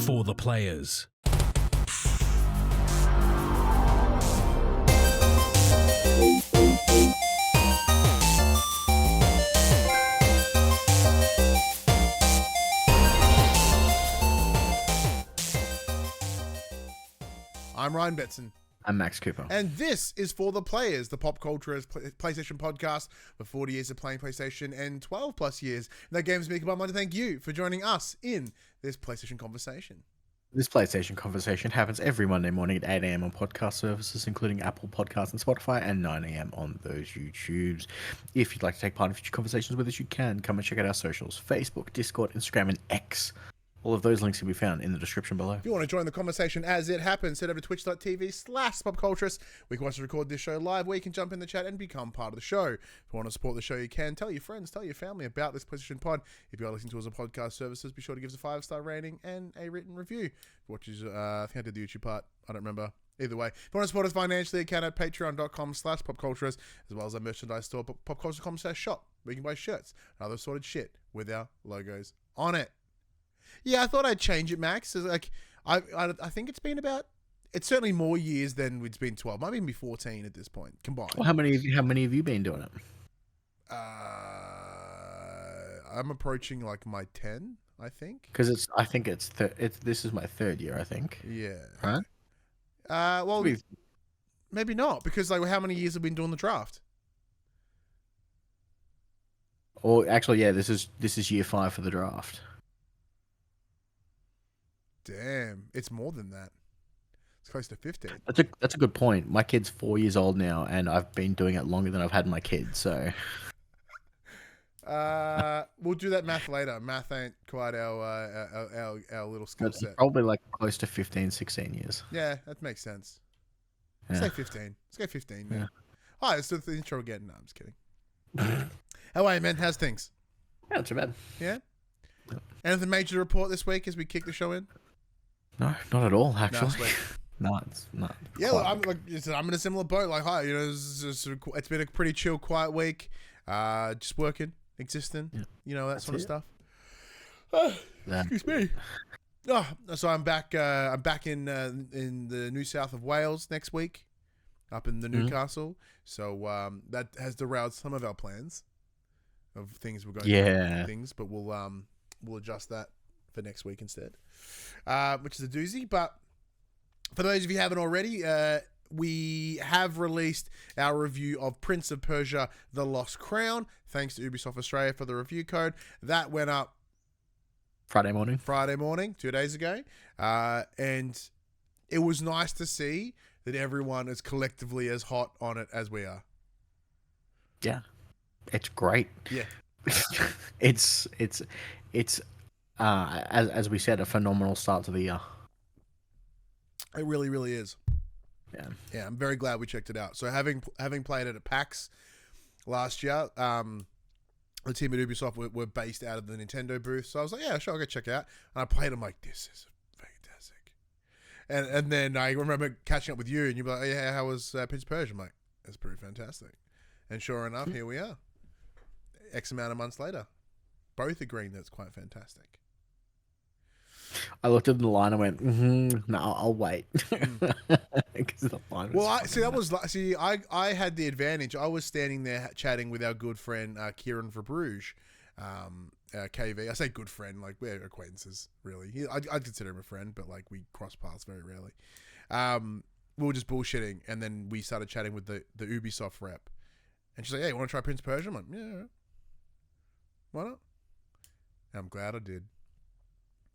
For the players. I'm Ryan Betson. I'm Max Cooper. And this is For the Players, the PopCulturists PlayStation Podcast with 40 years of playing PlayStation and 12 plus years. And that game's making up. I want to thank you for joining us in this PlayStation conversation. This PlayStation conversation happens every Monday morning at 8 a.m. on podcast services, including Apple Podcasts and Spotify, and 9 a.m. on those YouTubes. If you'd like to take part in future conversations with us, you can. Come and check out our socials: Facebook, Discord, Instagram, and X. All of those links can be found in the description below. If you want to join the conversation as it happens, head over to twitch.tv/PopCulturists. We can also record this show live where you can jump in the chat and become part of the show. If you want to support the show, you can. Tell your friends, tell your family about this PlayStation Pod. If you are listening to us on podcast services, be sure to give us a 5-star rating and a written review. Which is, I think I did the YouTube part. I don't remember. Either way, if you want to support us financially, you can at patreon.com/PopCulturists, as well as our merchandise store, popculturists.com/shop, where you can buy shirts and other sorted shit with our logos on it. Yeah, I thought I'd change it, Max. Like, I think it's been about, it's certainly more years than it's been 12. Might even be 14 at this point combined. Well, how many have you been doing it? I'm approaching like my 10, I think. Because this is my third year, I think. Yeah. Right. Well, maybe not, because like how many years have we been doing the draft? Or actually, yeah, this is year 5 for the draft. Damn, it's more than that. It's close to 15. That's a good point. My kid's 4 years old now, and I've been doing it longer than I've had my kid. So, we'll do that math later. Math ain't quite our little skill it's set. probably like close to 15, 16 years. Yeah, that makes sense. Yeah. Say 15. Let's go 15. Man. Yeah. All right, let's do the intro again. No, I'm just kidding. How are you, man? How's things? Yeah, not too bad. Yeah. Yep. Anything major to report this week as we kick the show in? No, not at all. Actually, sweet. No, it's not. Yeah, well, I'm in a similar boat. Like, hi, it's been a pretty chill, quiet week. Just working, existing, that sort of stuff. Excuse me. Oh, so I'm back. I'm back in the New South of Wales next week, up in the Newcastle. So that has derailed some of our plans of things we're going to do. Things, but we'll adjust that for next week instead, which is a doozy. But for those of you who haven't already, we have released our review of Prince of Persia: The Lost Crown. Thanks to Ubisoft Australia for the review code. That went up Friday morning, 2 days ago. And it was nice to see that everyone is collectively as hot on it as we are. Yeah, it's great. Yeah. it's as we said, a phenomenal start to the year. It really, really is. Yeah, I'm very glad we checked it out. So having played it at PAX last year, the team at Ubisoft were based out of the Nintendo booth. So I was like, yeah, sure, I'll go check it out. And I played. I'm like, this is fantastic. And then I remember catching up with you, and you were like, oh, yeah, how was Prince of Persia? I'm like, that's pretty fantastic. And sure enough, here we are. X amount of months later, both agreeing that it's quite fantastic. I looked at the line and went, no, I'll wait. Because the line was I had the advantage. I was standing there chatting with our good friend Kieran Verbruge, KV. I say good friend, like we're acquaintances, really. I'd consider him a friend, but like we cross paths very rarely. We were just bullshitting, and then we started chatting with the Ubisoft rep, and she's like, "Hey, you want to try Prince of Persia?" I'm like, "Yeah, why not?" And I'm glad I did.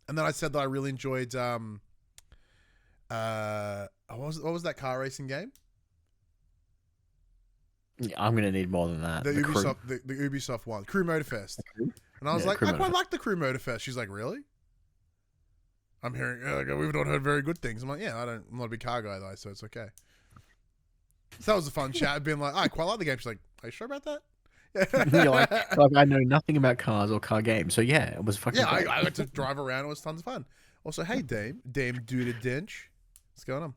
And then I said that I really enjoyed what was that car racing game? Yeah, I'm gonna need more than that. The Ubisoft one, Crew Motorfest. And I was like, I quite like the Crew Motorfest. She's like, really? I'm hearing we've not heard very good things. I'm like, yeah, I'm not a big car guy though, so it's okay. So that was a fun chat. Being like, I quite like the game. She's like, are you sure about that? You're like, I know nothing about cars or car games, so yeah, it was fucking. Yeah, I got to drive around. It was tons of fun. Also, hey, Dame Duda Dench, what's going on?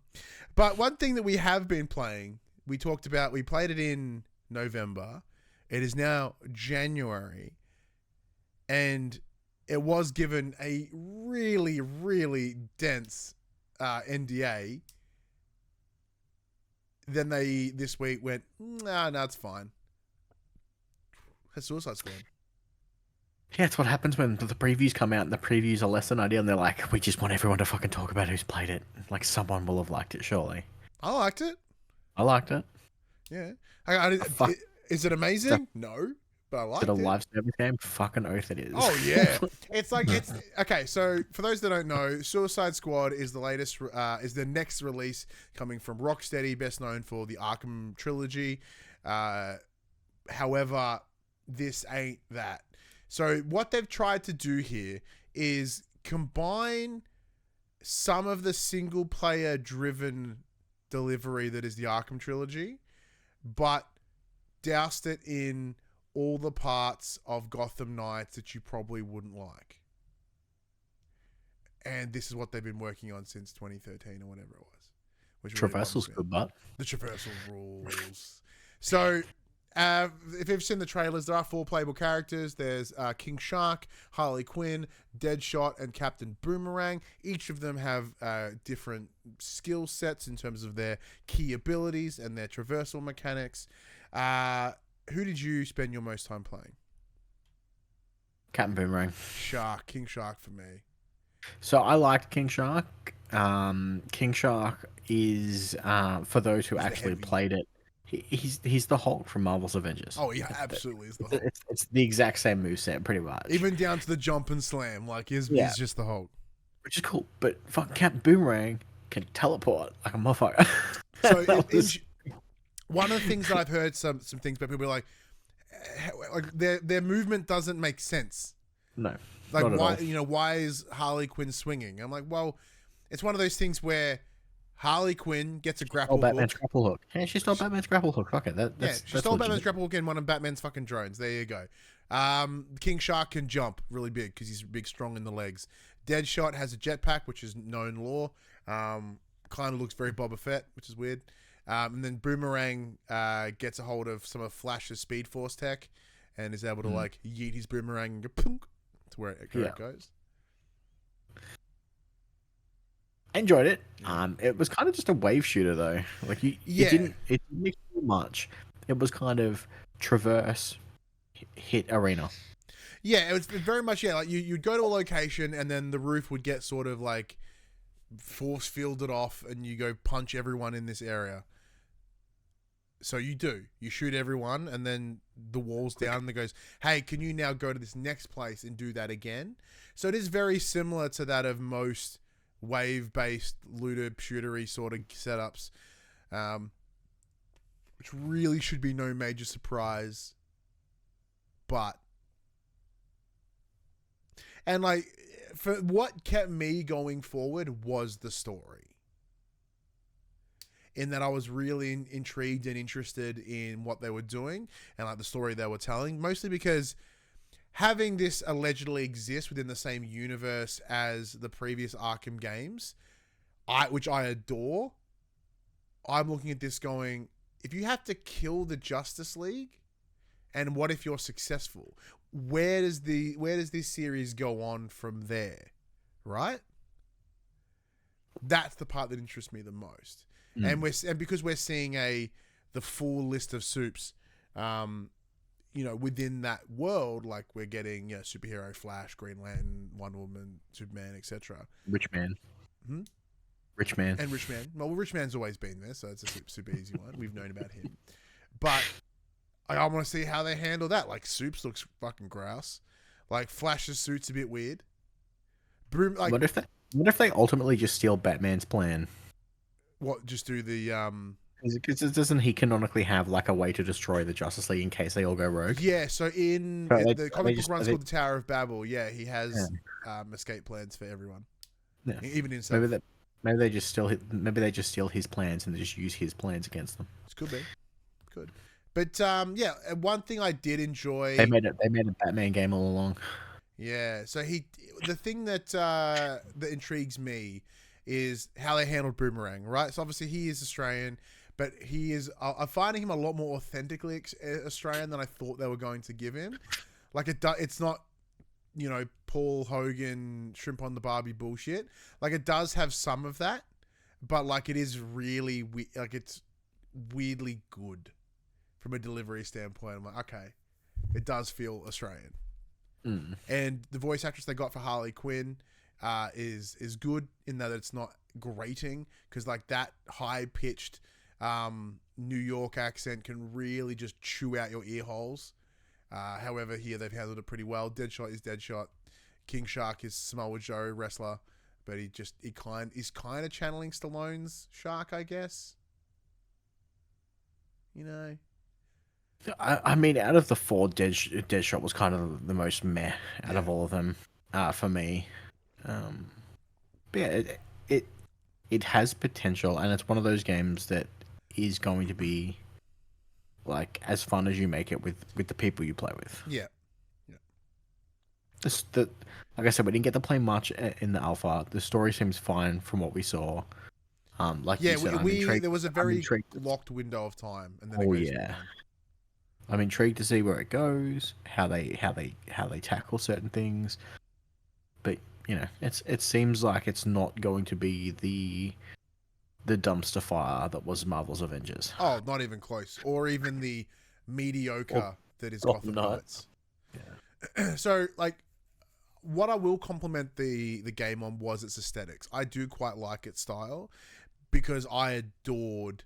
But one thing that we have been playing, we played it in November. It is now January, and it was given a really, really dense NDA. Then they this week went, no, it's fine. That's Suicide Squad. Yeah, it's what happens when the previews come out and the previews are less than ideal and they're like, we just want everyone to fucking talk about who's played it. Like, someone will have liked it, surely. I liked it. I liked it. Yeah. Is it amazing? No, but I liked it. Is it a live service game? Fucking oath it is. Oh, yeah. It's okay, so for those that don't know, Suicide Squad is is the next release coming from Rocksteady, best known for the Arkham trilogy. However, this ain't that. So what they've tried to do here is combine some of the single player driven delivery that is the Arkham trilogy, but doused it in all the parts of Gotham Knights that you probably wouldn't like. And this is what they've been working on since 2013 or whatever it was. Which Traversal's good, but the traversal rules. So, if you've seen the trailers, there are 4 playable characters. There's King Shark, Harley Quinn, Deadshot, and Captain Boomerang. Each of them have different skill sets in terms of their key abilities and their traversal mechanics. Who did you spend your most time playing? Captain Boomerang. King Shark for me. So I liked King Shark. King Shark is, for those who actually played it, he's the Hulk from Marvel's Avengers. Oh, yeah, absolutely is the Hulk. It's the exact same moveset, pretty much. Even down to the jump and slam. Like, he's just the Hulk. Which is cool, but fucking Captain Boomerang can teleport like a motherfucker. So, one of the things that I've heard some things about people like their movement doesn't make sense. No. Like, why is Harley Quinn swinging? I'm like, well, it's one of those things where Harley Quinn gets a grapple hook. Batman's grapple hook. Yeah, she stole Batman's grapple hook. Fuck it. She stole Batman's grapple hook in one of Batman's fucking drones. There you go. King Shark can jump really big because he's big, strong in the legs. Deadshot has a jetpack, which is known lore. Kind of looks very Boba Fett, which is weird. And then Boomerang gets a hold of some of Flash's Speed Force tech and is able to like yeet his boomerang and go punk to where it goes. I enjoyed it. It was kind of just a wave shooter though. Like it didn't do much. It was kind of traverse, hit arena. Yeah, it was very much like you'd go to a location and then the roof would get sort of like force fielded off and you go punch everyone in this area. So you shoot everyone and then the wall's down and it goes, hey, can you now go to this next place and do that again? So it is very similar to that of most wave-based looter shootery sort of setups, which really should be no major surprise. And like, for what kept me going forward was the story. In that I was really intrigued and interested in what they were doing and like the story they were telling, mostly because having this allegedly exist within the same universe as the previous Arkham games, which I adore, I'm looking at this going, if you have to kill the Justice League, and what if you're successful? Where does this series go on from there? Right? That's the part that interests me the most. And because we're seeing the full list of supes, within that world, like we're getting superhero Flash, Green Lantern, Wonder Woman, Superman, etc. Rich Man. Rich Man. And Rich Man. Well, Rich Man's always been there, so it's a super easy one. We've known about him. But I want to see how they handle that. Like, Supes looks fucking grouse. Like, Flash's suit's a bit weird. What if they ultimately just steal Batman's plan? What, just do the Because doesn't he canonically have like a way to destroy the Justice League in case they all go rogue? Yeah, so in the comic book runs called the Tower of Babel, he has escape plans for everyone. Yeah. Even himself. Maybe they just steal his plans and they just use his plans against them. It could be. Could. But one thing I did enjoy, they made a Batman game all along. Yeah, so the thing that intrigues me is how they handled Boomerang, right? So obviously he is Australian, but I'm finding him a lot more authentically Australian than I thought they were going to give him. Like it's not Paul Hogan shrimp on the Barbie bullshit. Like, it does have some of that, but like it is really it's weirdly good from a delivery standpoint. I'm like, okay, it does feel Australian. And the voice actress they got for Harley Quinn is good in that it's not grating, because like that high pitched New York accent can really just chew out your ear holes. However, here they've handled it pretty well. Deadshot is Deadshot. King Shark is Samoa Joe, wrestler, but he's kind of channeling Stallone's Shark, I guess. I mean, out of the four, Deadshot was kind of the most meh out of all of them for me. But yeah, it has potential, and it's one of those games that is going to be like as fun as you make it with the people you play with. Yeah. Like I said, we didn't get to play much in the alpha. The story seems fine from what we saw. Like you said, there was a very locked window of time, and then it goes on. I'm intrigued to see where it goes, how they tackle certain things. But it seems like it's not going to be the dumpster fire that was Marvel's Avengers. Oh, not even close, or even the mediocre that is Gotham Knights. Yeah. So, like, what I will compliment the game on was its aesthetics. I do quite like its style, because I adored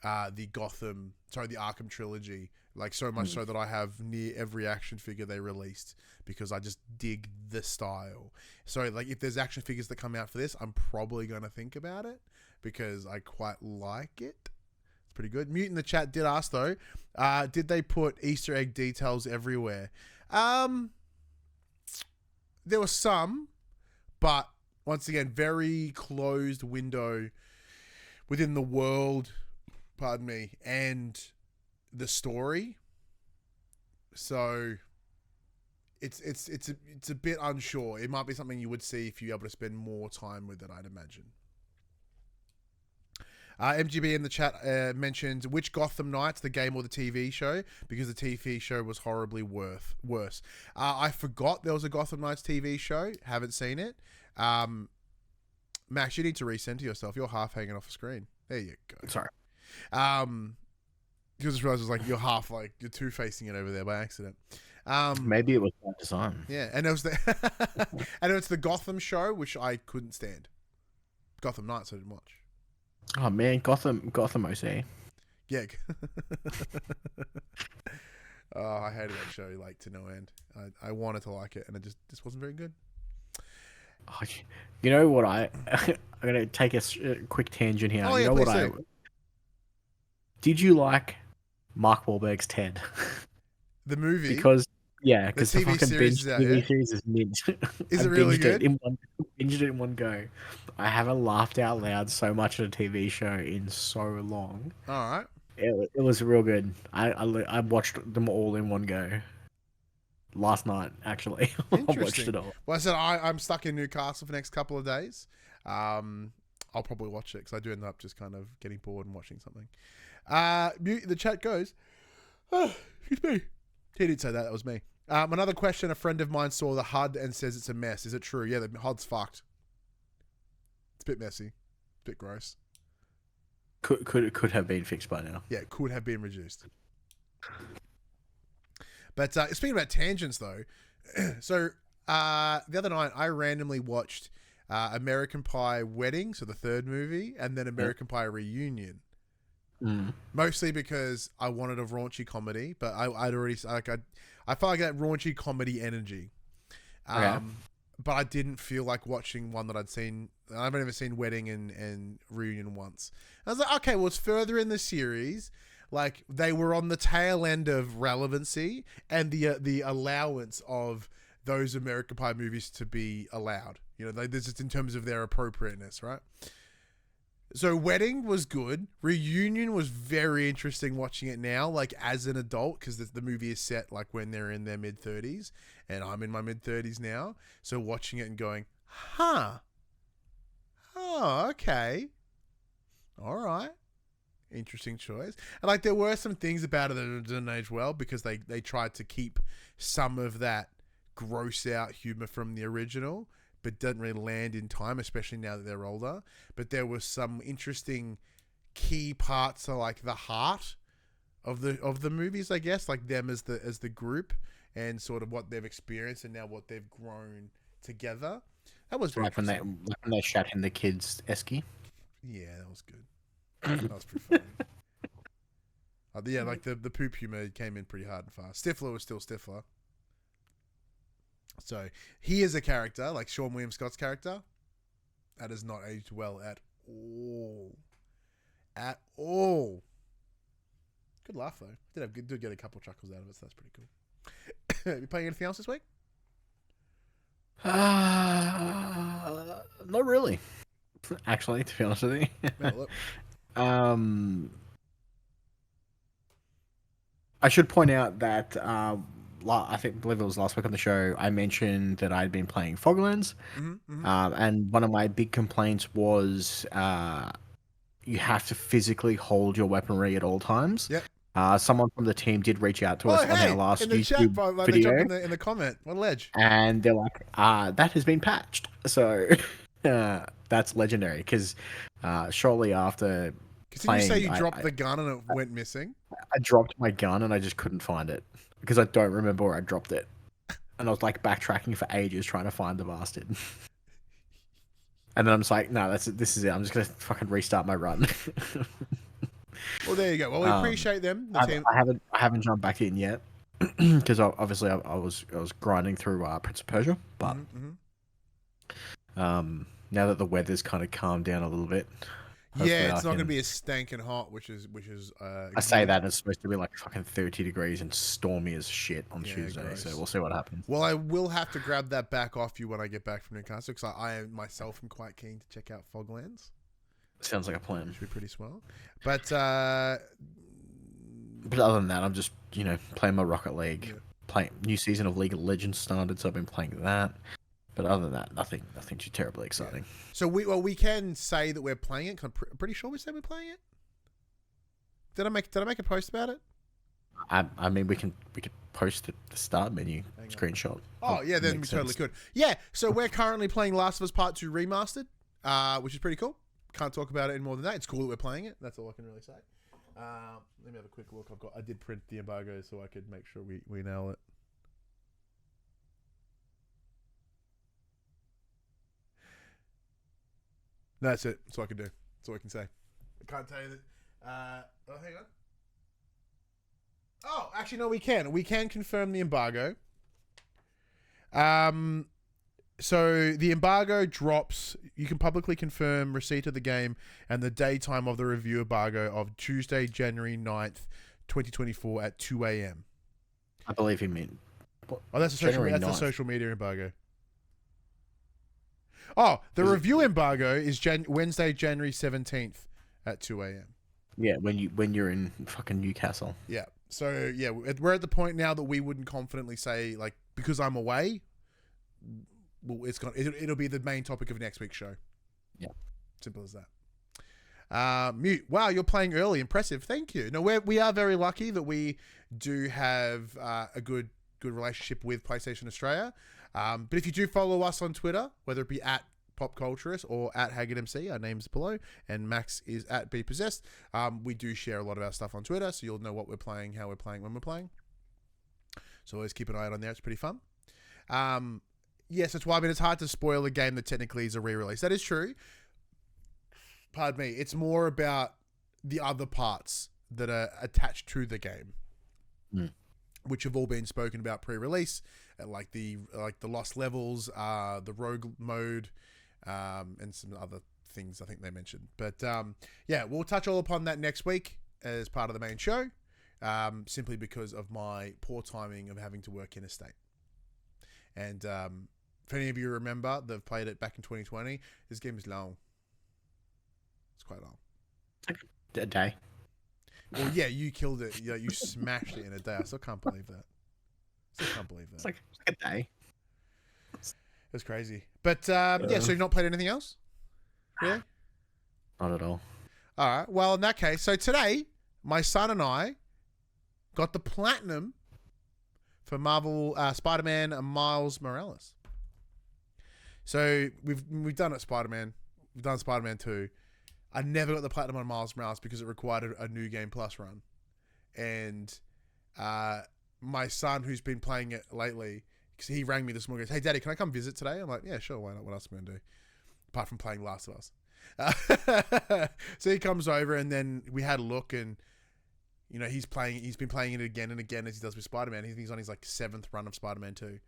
the Arkham trilogy, like so much so that I have near every action figure they released, because I just dig the style. So like, if there's action figures that come out for this, I'm probably going to think about it, because I quite like it. It's pretty good. Mute in the chat did ask though, did they put Easter egg details everywhere? There were some, but once again, very closed window within the world, and the story. So it's a bit unsure. It might be something you would see if you're able to spend more time with it, I'd imagine. MGB in the chat mentioned which Gotham Knights, the game or the TV show, because the TV show was horribly worse. I forgot there was a Gotham Knights TV show. Haven't seen it. Max, you need to recenter yourself. You're half hanging off the screen. There you go. Sorry. Because I just realized it was like you're half, like you're two facing it over there by accident. Maybe it was by design. Yeah, and it was and it's the Gotham show, which I couldn't stand. Gotham Knights I didn't watch. Oh man, Gotham OC. Yeah. Oh, I hated that show like to no end. I wanted to like it, and it just wasn't very good. Oh, you know what? I'm gonna take a quick tangent here. Oh, you yeah, know what? Did you like Mark Wahlberg's Ted? The movie? Because the TV fucking series TV series is mint. Is it really good? Binged it in one go. I haven't laughed out loud so much at a TV show in so long. All right. It was real good. I watched them all in one go. Last night, actually. I watched it all. Well, I said I'm stuck in Newcastle for the next couple of days. I'll probably watch it, because I do end up just kind of getting bored and watching something. The chat goes, oh, excuse me. He did say that. That was me. Another question. A friend of mine saw the HUD and says it's a mess. Is it true? Yeah, the HUD's fucked. It's a bit messy. A bit gross. Could have been fixed by now. Yeah, it could have been reduced. But speaking about tangents, though, so the other night I randomly watched American Pie Wedding, so the third movie, and then American Pie Reunion. Mostly because I wanted a raunchy comedy, but I felt like that raunchy comedy energy. But I didn't feel like watching one that I'd seen. I've only ever seen Wedding and Reunion once. I was like, okay, well, it's further in the series. Like, they were on the tail end of relevancy and the allowance of those American Pie movies to be allowed. This is in terms of their appropriateness, right? So Wedding was good. Reunion was very interesting watching it now, like as an adult, because the movie is set like when they're in their mid-30s, and I'm in my mid-30s now. So watching it and going, oh, okay. All right. Interesting choice. And like, there were some things about it that didn't age well, because they tried to keep some of that gross out humor from the original, but doesn't really land in time, especially now that they're older. But there was some interesting key parts of like the heart of the movies, I guess, like them as the group and sort of what they've experienced and now what they've grown together. That was like when they shot him the kids esky. Yeah, that was good. That was pretty funny. Yeah, like the poop humor came in pretty hard and fast. Stifler was still Stifler. So he is a character, like Sean William Scott's character, that has not aged well at all. At all. Good laugh though. Did get a couple chuckles out of it, so that's pretty cool. You playing anything else this week? Not really. Actually, to be honest with you. I should point out that I believe it was last week on the show, I mentioned that I'd been playing Foglands, and one of my big complaints was you have to physically hold your weponry at all times. Yep. Someone from the team did reach out to us on our last in the YouTube chat, bro, like video. they jumped in the comment. What a ledge. And they're like, that has been patched. So that's legendary, because shortly after playing... Did you say you dropped the gun and it went missing? I dropped my gun and I just couldn't find it, because I don't remember where I dropped it. And I was like backtracking for ages trying to find the bastard. And then I'm just like, no, this is it. I'm just going to fucking restart my run. Well, there you go. Well, we appreciate them. The team. I haven't jumped back in yet, because obviously I was grinding through Prince of Persia, but now that the weather's kind of calmed down a little bit, yeah, it's not going to be as stankin' hot, which is. I say that and it's supposed to be like fucking 30 degrees and stormy as shit on Tuesday, gross. So we'll see what happens. Well, I will have to grab that back off you when I get back from Newcastle, because I myself am quite keen to check out Foglands. Sounds like a plan. Should be pretty swell. But other than that, I'm just, playing my Rocket League. Yeah. Playing new season of League of Legends started, so I've been playing that. But other than that, nothing too terribly exciting. Yeah. So we can say that we're playing it, 'cause I'm pretty sure we said we're playing it. Did I make a post about it? I mean, we could post the start menu screenshot. Oh yeah, then we totally could. Yeah, so we're currently playing Last of Us Part 2 Remastered, which is pretty cool. Can't talk about it any more than that. It's cool that we're playing it. That's all I can really say. Let me have a quick look. I did print the embargo so I could make sure we nail it. No, that's it. That's all I can do. That's all I can say. I can't tell you that. Hang on. Oh, actually, no, we can. We can confirm the embargo. So the embargo drops. You can publicly confirm receipt of the game and the daytime of the review embargo of Tuesday, January 9th, 2024 at 2 a.m. I believe he meant. Oh, that's the social media embargo. Oh, the review embargo is Wednesday, January 17th at 2 a.m. Yeah, when you're in fucking Newcastle. Yeah. So yeah, we're at the point now that we wouldn't confidently say, like, because I'm away. Well, it'll be the main topic of next week's show. Yeah. Simple as that. Mute. Wow, you're playing early. Impressive. Thank you. No, we are very lucky that we do have a good relationship with PlayStation Australia. But if you do follow us on Twitter, whether it be at PopCulturists or at HaggardMC, our name's below, and Max is at BePossessed, we do share a lot of our stuff on Twitter, so you'll know what we're playing, how we're playing, when we're playing. So always keep an eye out on there. It's pretty fun. Yes, that's why. I mean, it's hard to spoil a game that technically is a re-release. That is true. Pardon me. It's more about the other parts that are attached to the game, which have all been spoken about pre-release, like the lost levels, the rogue mode, and some other things I think they mentioned. But yeah, we'll touch all upon that next week as part of the main show, simply because of my poor timing of having to work interstate. And if any of you remember, they've played it back in 2020. This game is long. It's quite long. A day. Well, yeah, you killed it. You smashed it in a day. I still can't believe that. It's like a day. It was crazy. But yeah, so you've not played anything else? Really? Not at all. All right. Well, in that case, so today, my son and I got the platinum for Marvel Spider-Man Miles Morales. So we've done it Spider-Man. We've done Spider-Man 2. I never got the platinum on Miles Morales because it required a New Game Plus run. And my son, who's been playing it lately, because he rang me this morning, goes, "Hey, Daddy, can I come visit today?" I'm like, "Yeah, sure, why not? What else am I going to do? Apart from playing Last of Us." So he comes over, and then we had a look, and you know, he's been playing it again and again as he does with Spider-Man. He's on his like 7th run of Spider-Man 2. I'm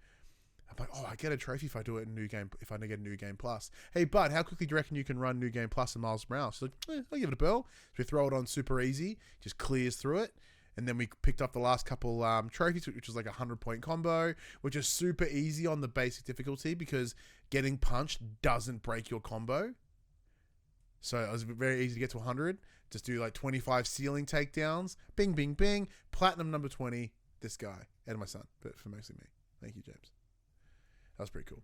like, "Oh, I get a trophy if I do it in New Game. If I get a New Game Plus." "Hey, bud, how quickly do you reckon you can run New Game Plus in Miles Morales?" She's like, "I'll give it a bill." So we throw it on super easy, just clears through it. And then we picked up the last couple trophies, which was like a 100-point combo, which is super easy on the basic difficulty because getting punched doesn't break your combo. So it was very easy to get to 100. Just do like 25 ceiling takedowns. Bing, bing, bing. Platinum number 20. This guy and my son, but for mostly me. Thank you, James. That was pretty cool.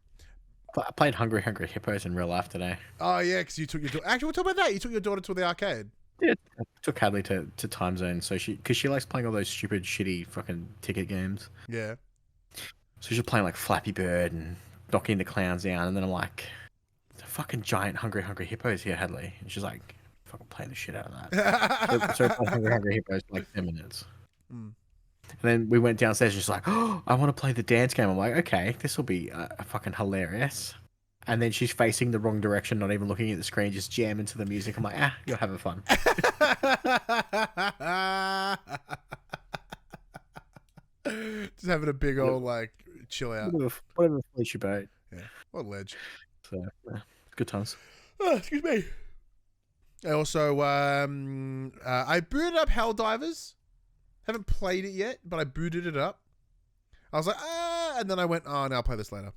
I played Hungry Hippos in real life today. Oh, yeah, because you took your daughter. Actually, we'll talk about that. You took your daughter to the arcade. Yeah, I took Hadley to Time Zone, so because she likes playing all those stupid, shitty fucking ticket games. Yeah. So she's playing like Flappy Bird and knocking the clowns down, and then I'm like, "The fucking giant Hungry Hippos here, Hadley," and she's like, "Fucking playing the shit out of that." so I played Hungry Hippos for like 10 minutes. And then we went downstairs, and she's like, "Oh, I want to play the dance game." I'm like, "Okay, this will be fucking hilarious." And then she's facing the wrong direction, not even looking at the screen, just jamming to the music. I'm like, you're having fun. Just having a big old, like, chill out. Whatever floats your boat. Yeah, what a ledge. So, good times. Oh, excuse me. I also, I booted up Helldivers. Haven't played it yet, but I booted it up. I was like, and then I went, no, I'll play this later.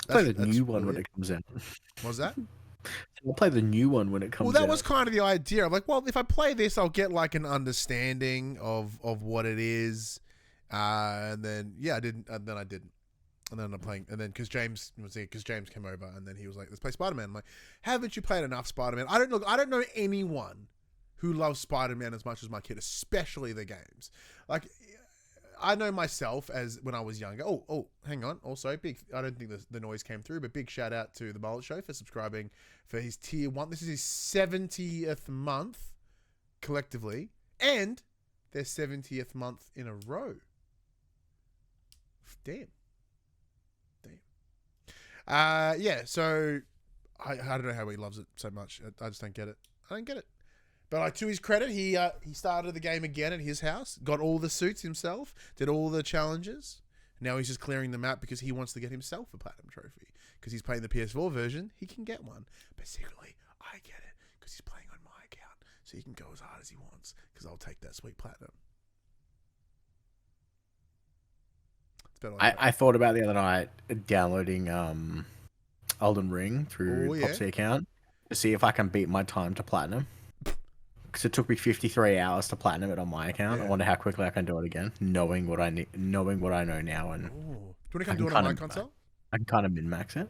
Play the new one when it comes out. What's that? I'll play the new one when it comes out. Well, that was kind of the idea. I'm like, well, if I play this, I'll get like an understanding of what it is. And then, I didn't. And then I didn't. And then I'm playing. And then because James came over, and then he was like, "Let's play Spider-Man." I'm like, "Haven't you played enough Spider-Man?" I don't know anyone who loves Spider-Man as much as my kid, especially the games. Like, I know myself as when I was younger. Oh, hang on. Also, I don't think the noise came through, but big shout out to the Mullet Show for subscribing for his tier 1. This is his 70th month collectively, and their 70th month in a row. Damn. Yeah. So I don't know how he loves it so much. I just don't get it. I don't get it. But like, to his credit, he started the game again at his house, got all the suits himself, did all the challenges. Now he's just clearing the map because he wants to get himself a platinum trophy. Because he's playing the PS4 version, he can get one. But secretly, I get it because he's playing on my account, so he can go as hard as he wants. Because I'll take that sweet platinum. It's better like I thought about the other night downloading Elden Ring through PopC account to see if I can beat my time to platinum. Because it took me 53 hours to platinum it on my account. I wonder how quickly I can do it again, knowing what I know now. And do you want to come do it on my console? I can kind of min-max it.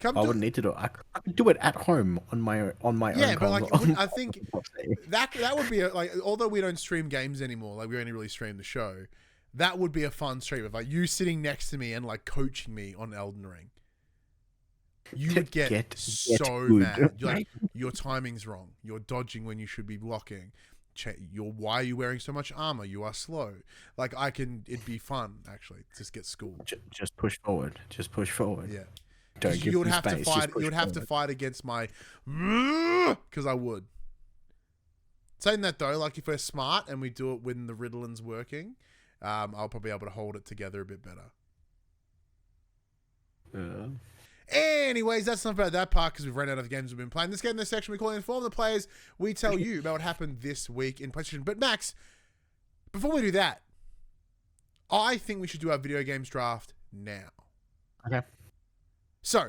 I wouldn't need to do it. I could do it at home on my own. Yeah, but like, I think that would be like, although we don't stream games anymore, like we only really stream the show. That would be a fun stream of like you sitting next to me and like coaching me on Elden Ring. You would get so mad. You're like, your timing's wrong. You're dodging when you should be blocking. Why are you wearing so much armor? You are slow. Like, it'd be fun, actually. Just get schooled. Just push forward. Just push forward. Yeah. Don't give me space. You would have to fight against my, because I would. Saying that though, like if we're smart and we do it when the Ritalин's working, I'll probably be able to hold it together a bit better. Anyways, that's enough about that part because we've run out of the games we've been playing. This game, in this section, we call Inform the Players. We tell you about what happened this week in PlayStation. But Max, before we do that, I think we should do our video games draft now. Okay. So,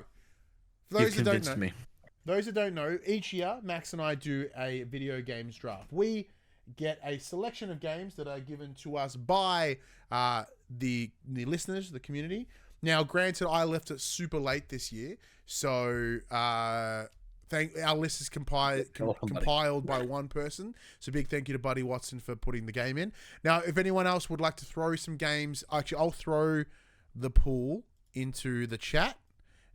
for those who don't know, each year, Max and I do a video games draft. We get a selection of games that are given to us by the listeners, the community. Now, granted, I left it super late this year, so Our list is compiled by one person. So big thank you to Buddy Watson for putting the game in. Now, if anyone else would like to throw some games, actually, I'll throw the pool into the chat.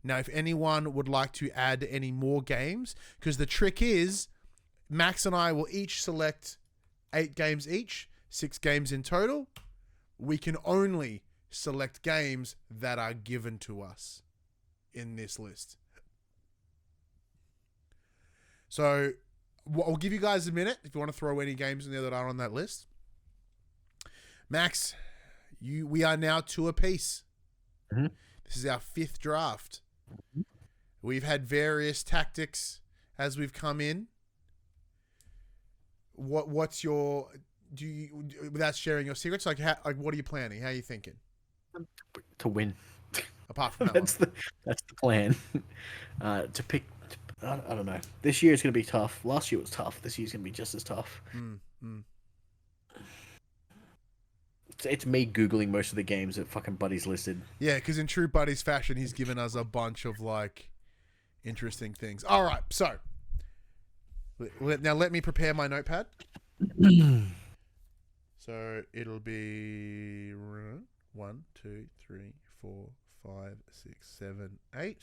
Now, if anyone would like to add any more games, because the trick is Max and I will each select 8 games each, 6 games in total. We can only select games that are given to us in this list. So I'll give you guys a minute if you want to throw any games in there that are on that list. Max, we are now 2 apiece. Mm-hmm. This is our 5th draft. We've had various tactics as we've come in. What's your without sharing your secrets? Like what are you planning? How are you thinking? To win. Apart from that, that's the plan. To pick. I don't know. This year is going to be tough. Last year was tough. This year's going to be just as tough. It's me Googling most of the games that fucking Buddy's listed. Yeah, because in true Buddy's fashion, he's given us a bunch of, like, interesting things. All right, so. Now let me prepare my notepad. So it'll be 1, 2, 3, 4, 5, 6, 7, 8.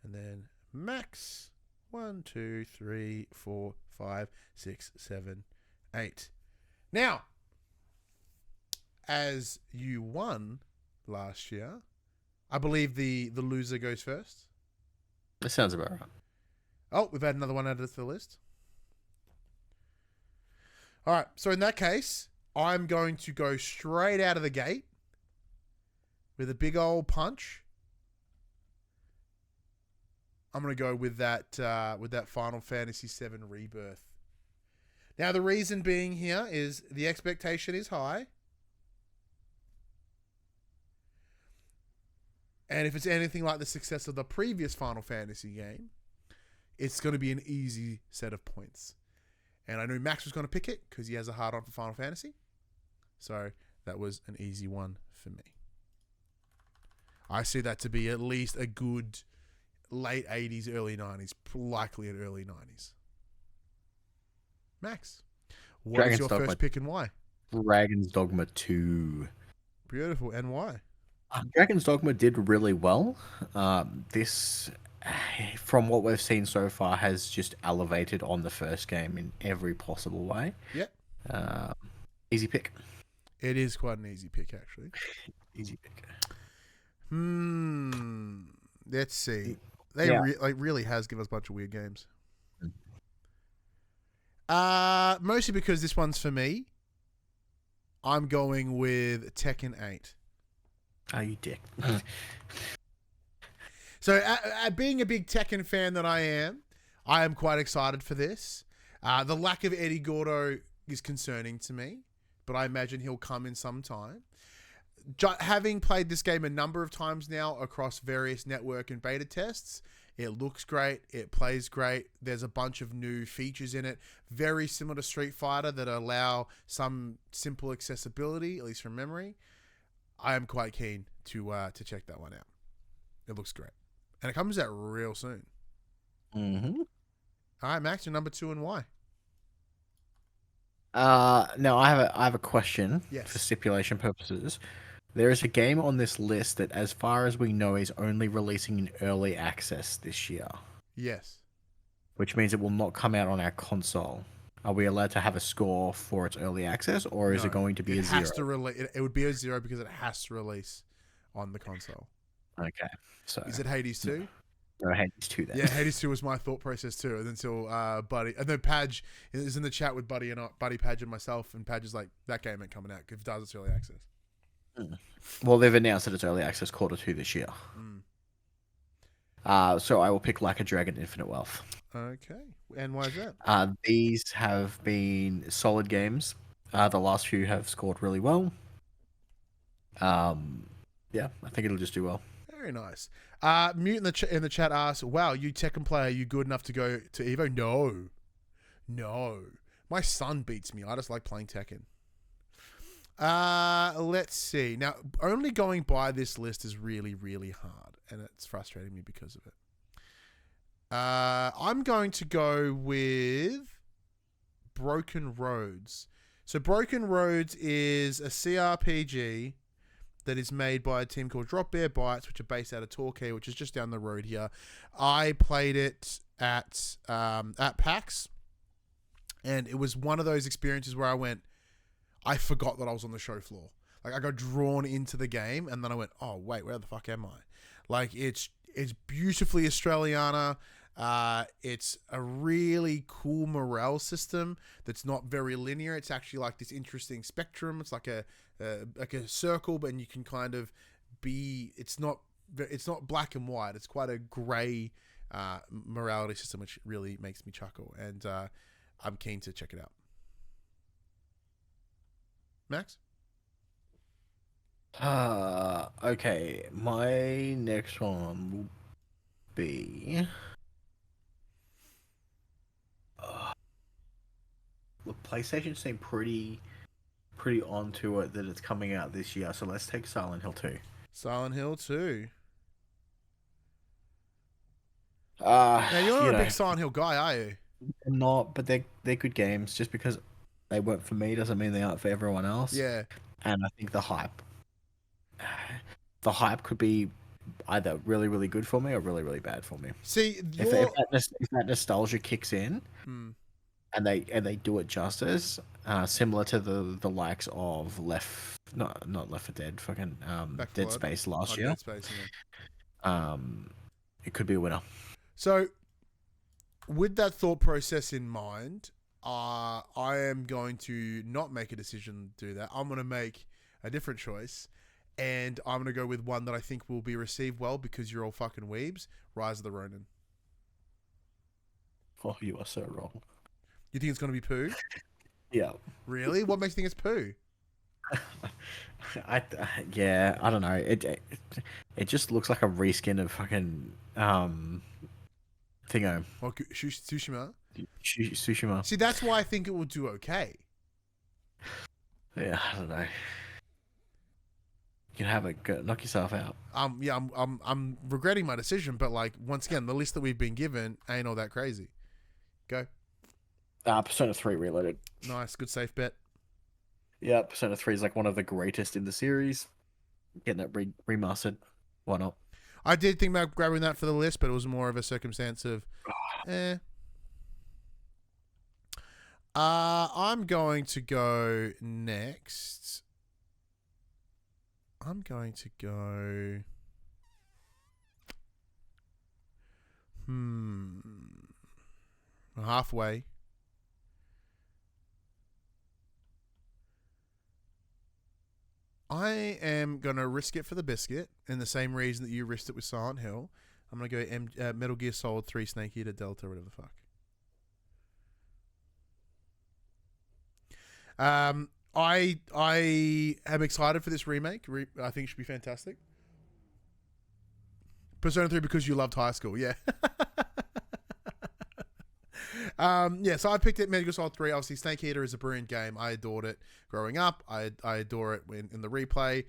And then Max 1, 2, 3, 4, 5, 6, 7, 8. Now, as you won last year, I believe the loser goes first. That sounds about right. Oh, we've had another one added to the list. All right, so in that case, I'm going to go straight out of the gate with a big old punch. I'm going to go with that Final Fantasy VII Rebirth. Now, the reason being here is the expectation is high. And if it's anything like the success of the previous Final Fantasy game, it's going to be an easy set of points. And I knew Max was going to pick it because he has a hard on for Final Fantasy. So that was an easy one for me. I see that to be at least a good late 80s, early 90s, likely an early 90s. Max, what is your first pick and why? Dragon's Dogma 2. Beautiful. And why? Dragon's Dogma did really well. This, from what we've seen so far, has just elevated on the first game in every possible way. Yep. Easy pick. It is quite an easy pick, actually. Easy pick. Let's see. Really has given us a bunch of weird games. Mostly because this one's for me. I'm going with Tekken 8. Oh, you dick. So, being a big Tekken fan that I am quite excited for this. The lack of Eddie Gordo is concerning to me, but I imagine he'll come in some time. Having played this game a number of times now across various network and beta tests, it looks great. It plays great. There's a bunch of new features in it, very similar to Street Fighter, that allow some simple accessibility, at least from memory. I am quite keen to check that one out. It looks great. And it comes out real soon. Mm-hmm. All right, Max, your number 2 and why? Now I have a question. Yes. For stipulation purposes. There is a game on this list that, as far as we know, is only releasing in early access this year. Yes. Which means it will not come out on our console. Are we allowed to have a score for its early access, or is it going to be a 0? It would be a 0 because it has to release on the console. Okay. So is it Hades 2? No, Hades 2 then. Yeah, Hades 2 was my thought process too. And until Buddy, and then Padge is in the chat with Buddy, Padge, and myself, and Padge is like, that game ain't coming out. If it does, it's early access. Well, they've announced that it's early access Q2 this year. So I will pick Like a Dragon Infinite Wealth. Okay. And why is that? These have been solid games. The last few have scored really well. Yeah, I think it'll just do well. Very nice. Mute in the chat asks, wow, you Tekken player, are you good enough to go to EVO? No. My son beats me. I just like playing Tekken. Let's see. Now, only going by this list is really, really hard, and it's frustrating me because of it. I'm going to go with Broken Roads. So Broken Roads is a CRPG that is made by a team called Drop Bear Bytes, which are based out of Torquay, which is just down the road here. I played it at PAX, and it was one of those experiences where I forgot that I was on the show floor. Like, I got drawn into the game, and then I went, oh, wait, where the fuck am I? Like, it's beautifully Australiana. It's a really cool morale system that's not very linear. It's actually like this interesting spectrum. It's like a circle, but you can kind of be. It's not black and white. It's quite a grey morality system, which really makes me chuckle. And I'm keen to check it out. Max? Okay. My next one will be. Look, PlayStation seem pretty onto it that it's coming out this year, so let's take Silent Hill 2. Silent Hill 2. Now you're not a big Silent Hill guy, are you? I'm not, but they're good games. Just because they weren't for me doesn't mean they aren't for everyone else. Yeah. And I think the hype could be either really, really good for me or really, really bad for me. See, if that nostalgia kicks in, and they do it justice, similar to the likes of not Left 4 Dead, fucking Dead Space last year. Dead Space, yeah. It could be a winner. So, with that thought process in mind, I am going to not make a decision to do that. I'm going to make a different choice, and I'm going to go with one that I think will be received well because you're all fucking weebs. Rise of the Ronin. Oh, you are so wrong. You think it's going to be poo? Yeah. Really? What makes you think it's poo? I don't know. It just looks like a reskin of fucking Thingo. What, Tsushima? Tsushima. See, that's why I think it will do okay. Yeah, I don't know. You can have it. Knock yourself out. Yeah, I'm regretting my decision, but like once again, the list that we've been given ain't all that crazy. Go. Persona 3 Reloaded. Nice, good safe bet. Yeah, Persona 3 is like one of the greatest in the series. Getting it remastered. Why not? I did think about grabbing that for the list, but it was more of a circumstance of, I'm going to go next. I'm going to go. Halfway. I am going to risk it for the biscuit in the same reason that you risked it with Silent Hill. I'm going to go Metal Gear Solid 3 Snake Eater Delta, whatever the fuck. I am excited for this remake. I think it should be fantastic. Persona 3 because you loved high school, yeah. So I picked it, Metal Gear Solid 3. Obviously, Snake Eater is a brilliant game. I adored it growing up. I adore it in the replay.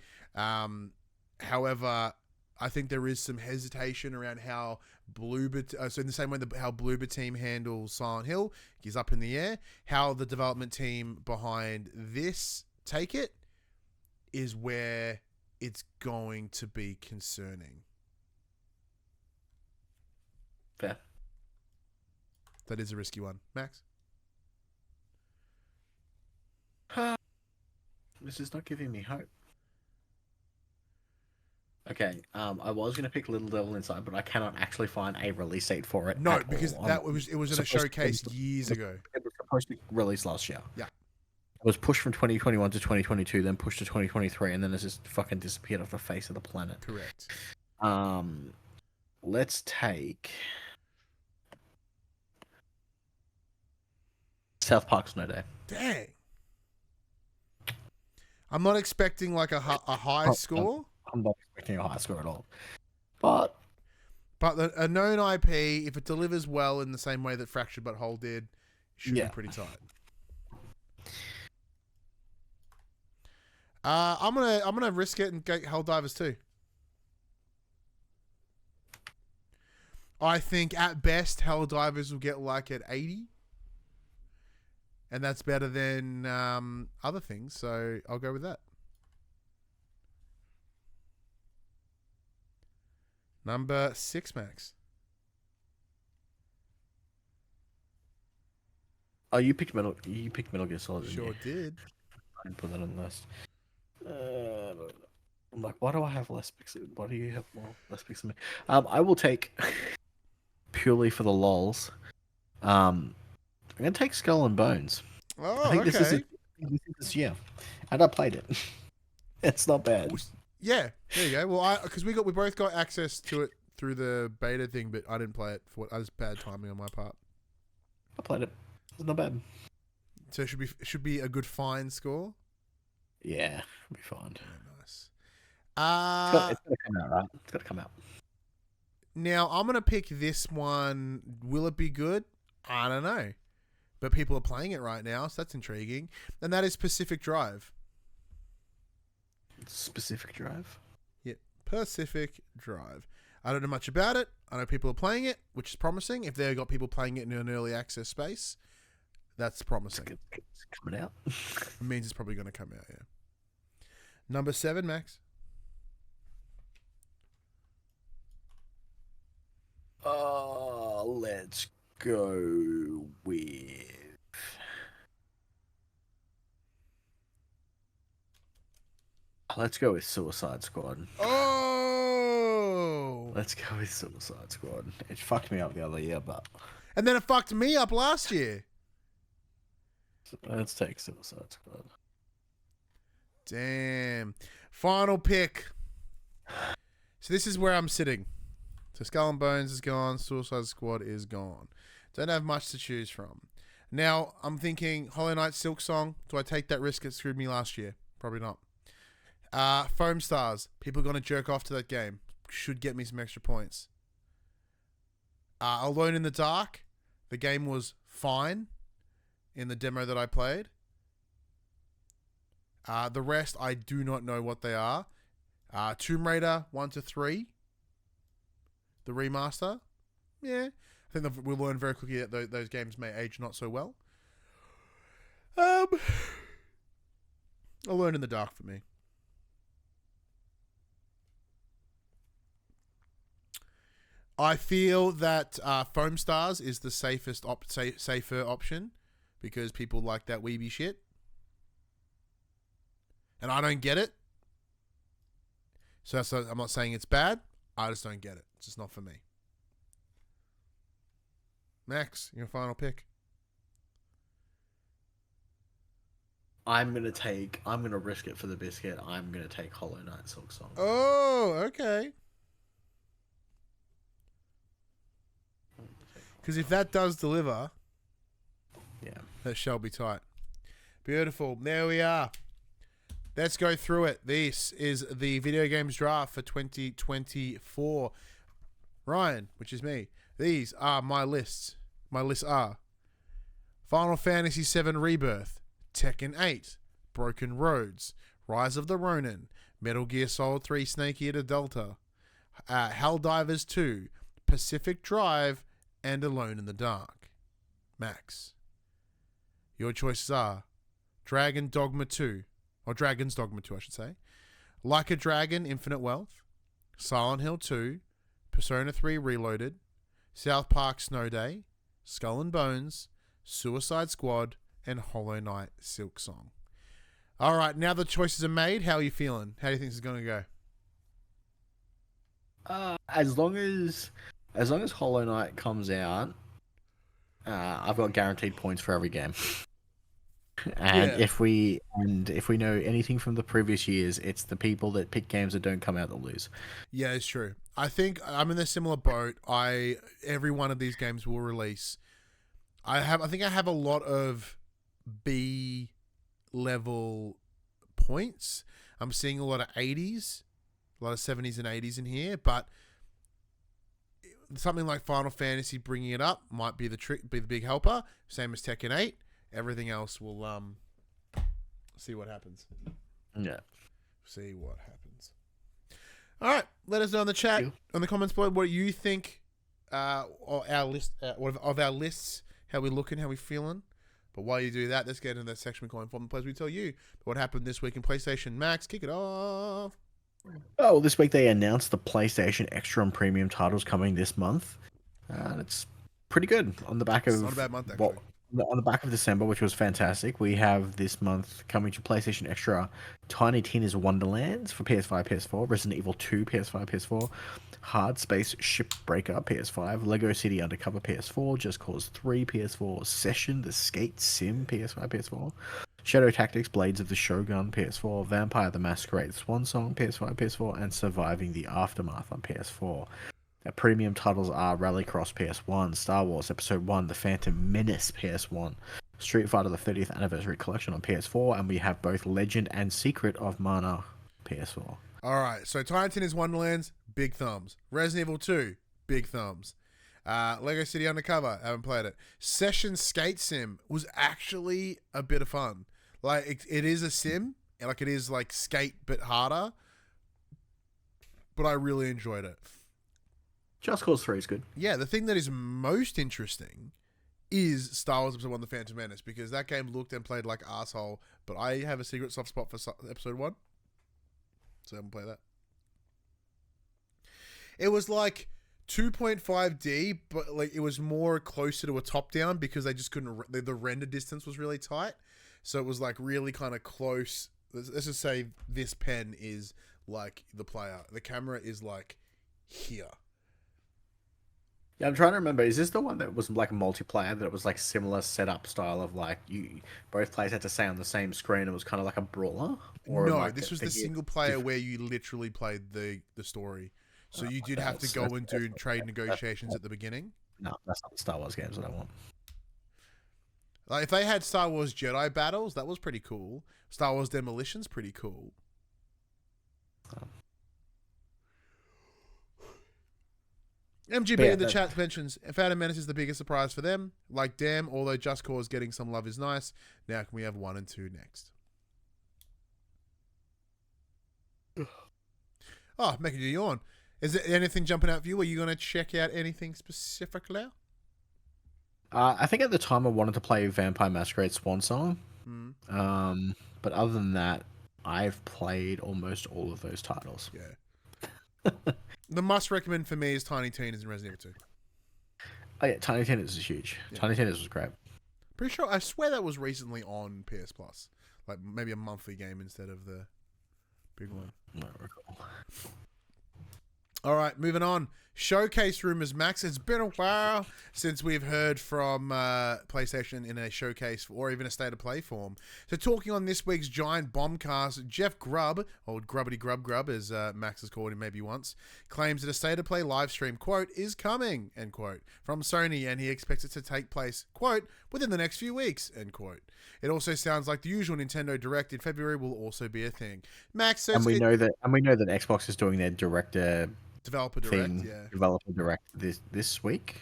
However, I think there is some hesitation around how so in the same way how Bloober team handles Silent Hill is up in the air, how the development team behind this take it is where it's going to be concerning. Fair. That is a risky one. Max? This is not giving me hope. Okay, I was going to pick Little Devil Inside, but I cannot actually find a release date for it. No, because it was in a showcase years ago. It was supposed to be released last year. Yeah. It was pushed from 2021 to 2022, then pushed to 2023, and then it's just fucking disappeared off the face of the planet. Correct. Let's take South Park Snow Day. Dang. I'm not expecting like a high score. I'm not expecting a high score at all. But a known IP, if it delivers well in the same way that Fractured But Whole did, should be pretty tight. I'm gonna risk it and go Helldivers 2. I think at best Helldivers will get like at 80. And that's better than other things, so I'll go with that. Number 6, Max. Oh, you picked Metal Gear Solid. Sure did. I didn't put that on the list. I'm like, why do I have less picks? Why do you have more less picks than me? I will take purely for the lols. I'm gonna take Skull and Bones. Oh, I think okay. this year, and I played it. It's not bad. Yeah, there you go. Well, because we both got access to it through the beta thing, but I didn't play it for that was bad timing on my part. I played it. It's not bad. So it should be a good fine score. Yeah, it'll be fine. Yeah, nice. It's gonna come out, right? It's gonna come out. Now I'm gonna pick this one. Will it be good? I don't know, but people are playing it right now, so that's intriguing. And that is Pacific Drive. Pacific Drive? Yeah, Pacific Drive. I don't know much about it. I know people are playing it, which is promising. If they've got people playing it in an early access space, that's promising. It's coming out. It means it's probably going to come out, yeah. Number 7, Max. Let's go with... Let's go with Suicide Squad. Oh! Let's go with Suicide Squad. It fucked me up the other year, but... And then it fucked me up last year. Let's take Suicide Squad. Damn. Final pick. So this is where I'm sitting. So Skull and Bones is gone. Suicide Squad is gone. Don't have much to choose from. Now, I'm thinking Hollow Knight Silk Song. Do I take that risk? It screwed me last year. Probably not. Foam Stars. People are going to jerk off to that game. Should get me some extra points. Alone in the Dark. The game was fine in the demo that I played. The rest, I do not know what they are. Tomb Raider 1 to 3. The remaster. Yeah. I think we'll learn very quickly that those games may age not so well. Alone in the Dark for me. I feel that Foam Stars is the safer option because people like that weeby shit. And I don't get it. So I'm not saying it's bad. I just don't get it. It's just not for me. Max, your final pick. I'm gonna risk it for the biscuit. I'm gonna take Hollow Knight Silk Song. Oh, okay. Because if that does deliver, yeah, that shall be tight. Beautiful. There we are. Let's go through it. This is the video games draft for 2024. Ryan, which is me. These are my lists. My lists are Final Fantasy VII Rebirth, Tekken 8, Broken Roads, Rise of the Ronin, Metal Gear Solid 3 Snake Eater Delta, Helldivers 2, Pacific Drive, and Alone in the Dark. Max, your choices are Dragon's Dogma 2, I should say, Like a Dragon Infinite Wealth, Silent Hill 2, Persona 3 Reloaded, South Park Snow Day, Skull and Bones, Suicide Squad, and Hollow Knight Silk Song. All right, now the choices are made. How are you feeling? How do you think this is going to go? As long as Hollow Knight comes out, I've got guaranteed points for every game. And yeah. if we know anything from the previous years, it's the people that pick games that don't come out that lose. Yeah, it's true. I think I'm in a similar boat. Every one of these games will release. I think I have a lot of B level points. I'm seeing a lot of 80s, a lot of 70s and 80s in here, but something like Final Fantasy bringing it up might be the big helper. Same as Tekken 8. Everything else will see what happens. Yeah. See what happens. All right. Let us know in the chat, on the comments below, what you think our list of our lists, how we looking, how we feeling. But while you do that, let's get into that section we call Inform the Players. We tell you what happened this week in PlayStation. Max, kick it off. Oh, this week they announced the PlayStation Extra and Premium titles coming this month. And it's pretty good on the back of... It's not a bad month, actually. On the back of December, which was fantastic. We have this month coming to PlayStation Extra Tiny Tina's Wonderlands for PS5, PS4, Resident Evil 2, PS5, PS4, Hard Space Shipbreaker, PS5, Lego City Undercover, PS4, Just Cause 3, PS4, Session, The Skate Sim, PS5, PS4, Shadow Tactics, Blades of the Shogun, PS4, Vampire the Masquerade Swan Song, PS5, PS4, and Surviving the Aftermath on PS4. Our premium titles are Rallycross PS1, Star Wars Episode 1, The Phantom Menace PS1, Street Fighter the 30th Anniversary Collection on PS4, and we have both Legend and Secret of Mana PS4. Alright, so Tiny Tina's Wonderlands, big thumbs. Resident Evil 2, big thumbs. Lego City Undercover, haven't played it. Session Skate Sim was actually a bit of fun. Like, it is a sim, like it is like skate but harder, but I really enjoyed it. Just Cause 3 is good. Yeah, the thing that is most interesting is Star Wars Episode 1, The Phantom Menace, because that game looked and played like arsehole, but I have a secret soft spot for Episode 1, so I haven't played that. It was like 2.5D, but like it was more closer to a top-down because they just couldn't, the render distance was really tight, so it was like really kind of close. Let's just say this pen is like the player. The camera is like here. Yeah, I'm trying to remember. Is this the one that was like a multiplayer that was like similar setup style of like you both players had to stay on the same screen? And it was kind of like a brawler. Or no, like this was the single player where you literally played the story. So you did have to go and do trade negotiations at the beginning. No, that's not the Star Wars games that I want. Like if they had Star Wars Jedi battles, that was pretty cool. Star Wars Demolition's pretty cool. MGB in the chat mentions Phantom Menace is the biggest surprise for them. Like, damn, although Just Cause getting some love is nice. Now can we have 1 and 2 next? Oh, making you yawn. Is there anything jumping out for you? Are you going to check out anything specifically? I think at the time I wanted to play Vampire Masquerade Swan Song. But other than that, I've played almost all of those titles. Yeah. The must recommend for me is Tiny Tina's and Resident Evil 2. Oh yeah, Tiny Tina's is huge. Yeah. Tiny Tina's was great. Pretty sure, I swear that was recently on PS Plus. Like maybe a monthly game instead of the big one. No, recall. All right, moving on. Showcase rumors, Max. It's been a while since we've heard from PlayStation in a showcase or even a state of play form. So talking on this week's giant bombcast, Jeff Grubb, or Grubbity Grub Grub as Max has called him maybe once, claims that a state of play live stream, quote, is coming, end quote, from Sony, and he expects it to take place, quote, within the next few weeks, end quote. It also sounds like the usual Nintendo Direct in February will also be a thing. Max says, and we know that Xbox is doing their Developer Direct, yeah. Developer Direct this week.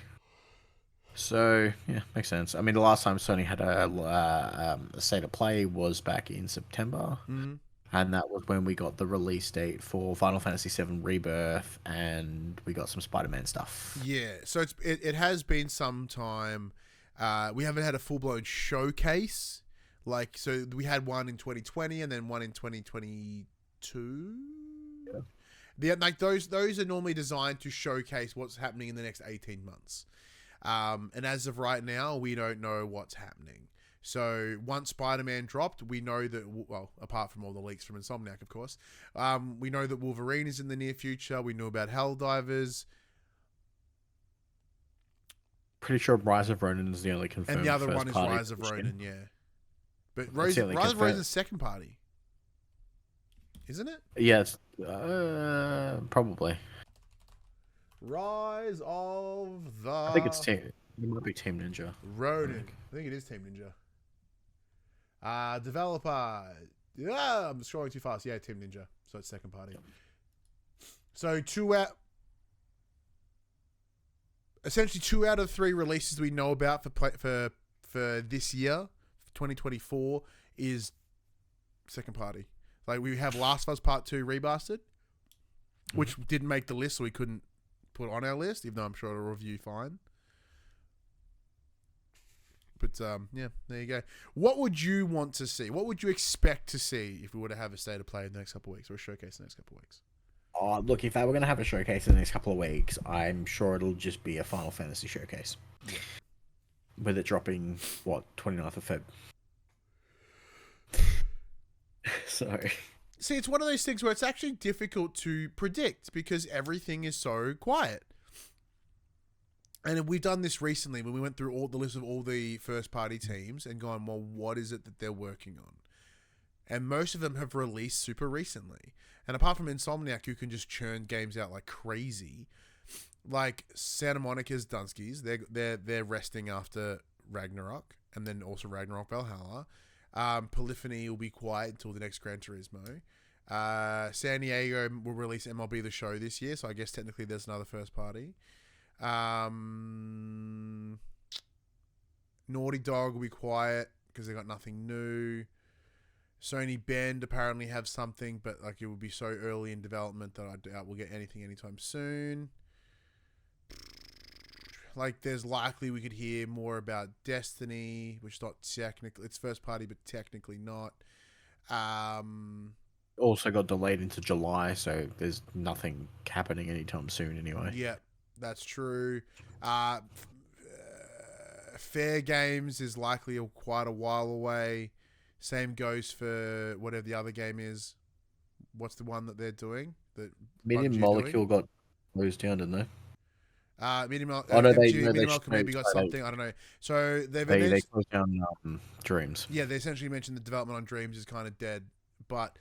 So, yeah, makes sense. I mean, the last time Sony had a state of play was back in September. Mm-hmm. And that was when we got the release date for Final Fantasy VII Rebirth, and we got some Spider-Man stuff. Yeah, so it has been some time. We haven't had a full-blown showcase. Like, so we had one in 2020 and then one in 2022. Like those are normally designed to showcase what's happening in the next 18 months. And as of right now, we don't know what's happening. So once Spider-Man dropped, we know that, well, apart from all the leaks from Insomniac, of course, we know that Wolverine is in the near future. We know about Helldivers. Pretty sure Rise of Ronin is the only confirmed. And the other one is Rise of Ronin, yeah. But Rise of Ronin is second party. Isn't it? Yeah, it's probably. Rise of the... I think it's Team... It might be Team Ninja. Ronin. I think it is Team Ninja. Developer. Yeah, I'm scrolling too fast. Yeah, Team Ninja. So it's second party. So essentially 2 out of 3 releases we know about for this year, 2024, is second party. Like we have Last of Us Part 2 remastered, which didn't make the list, so we couldn't put on our list, even though I'm sure it'll review fine. But yeah, there you go. What would you want to see? What would you expect to see if we were to have a state of play in the next couple of weeks or a showcase in the next couple of weeks? Oh, look, if they were going to have a showcase in the next couple of weeks, I'm sure it'll just be a Final Fantasy showcase. Yeah. With it dropping, 29th of Feb. Sorry. See, it's one of those things where it's actually difficult to predict because everything is so quiet. And we've done this recently when we went through all the list of all the first-party teams and gone, well, what is it that they're working on? And most of them have released super recently. And apart from Insomniac, who can just churn games out like crazy, like Santa Monica's Dunskies, they're resting after Ragnarok, and then also Ragnarok Valhalla. Polyphony will be quiet until the next Gran Turismo. San Diego will release MLB The Show this year, so I guess technically there's another first-party. Naughty Dog will be quiet because they got nothing new. Sony Bend apparently have something, but like it will be so early in development that I doubt we'll get anything anytime soon. Like there's likely we could hear more about Destiny, which is not technically, it's first party, but technically not. Also got delayed into July, so there's nothing happening anytime soon anyway. Yeah. That's true. Fair Games is likely quite a while away. Same goes for whatever the other game is. What's the one that they're doing? That Medium Molecule got closed down, didn't they? Medium Molecule maybe got something. I don't know. So they closed down Dreams. Yeah, they essentially mentioned the development on Dreams is kind of dead, but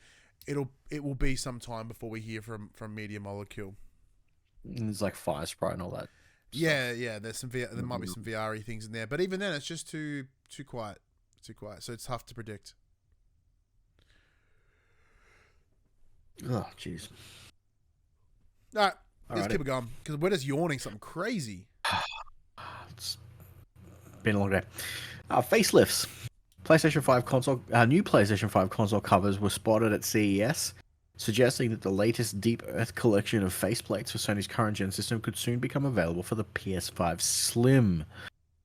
it will be some time before we hear from Medium Molecule. There's like Fire Sprite and all that. Yeah. There's some there might be some VR-y things in there, but even then, it's just too quiet. Too quiet. So it's tough to predict. Oh, jeez. All right, let's keep it going because we're just yawning something crazy. It's been a long day. Facelifts. PlayStation 5 console. New PlayStation 5 console covers were spotted at CES, suggesting that the latest Deep Earth collection of faceplates for Sony's current gen system could soon become available for the PS5 Slim.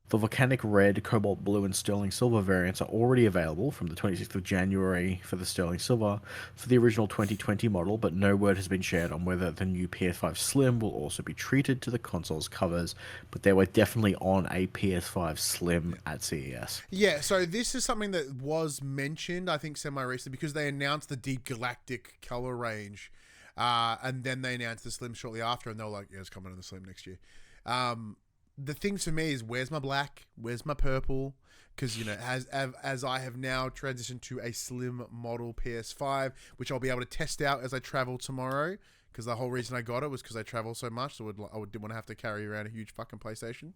The Volcanic Red, Cobalt Blue, and Sterling Silver variants are already available from the 26th of January for the Sterling Silver for the original 2020 model, but no word has been shared on whether the new PS5 Slim will also be treated to the console's covers, but they were definitely on a PS5 Slim at CES. Yeah, so this is something that was mentioned, I think, semi-recently, because they announced the Deep Galactic color range, and then they announced the Slim shortly after, and they were like, yeah, it's coming in the Slim next year. The thing for me is, where's my black? Where's my purple? Because, you know, as I have now transitioned to a slim model PS5, which I'll be able to test out as I travel tomorrow, because the whole reason I got it was because I travel so much, so I didn't want to have to carry around a huge fucking PlayStation.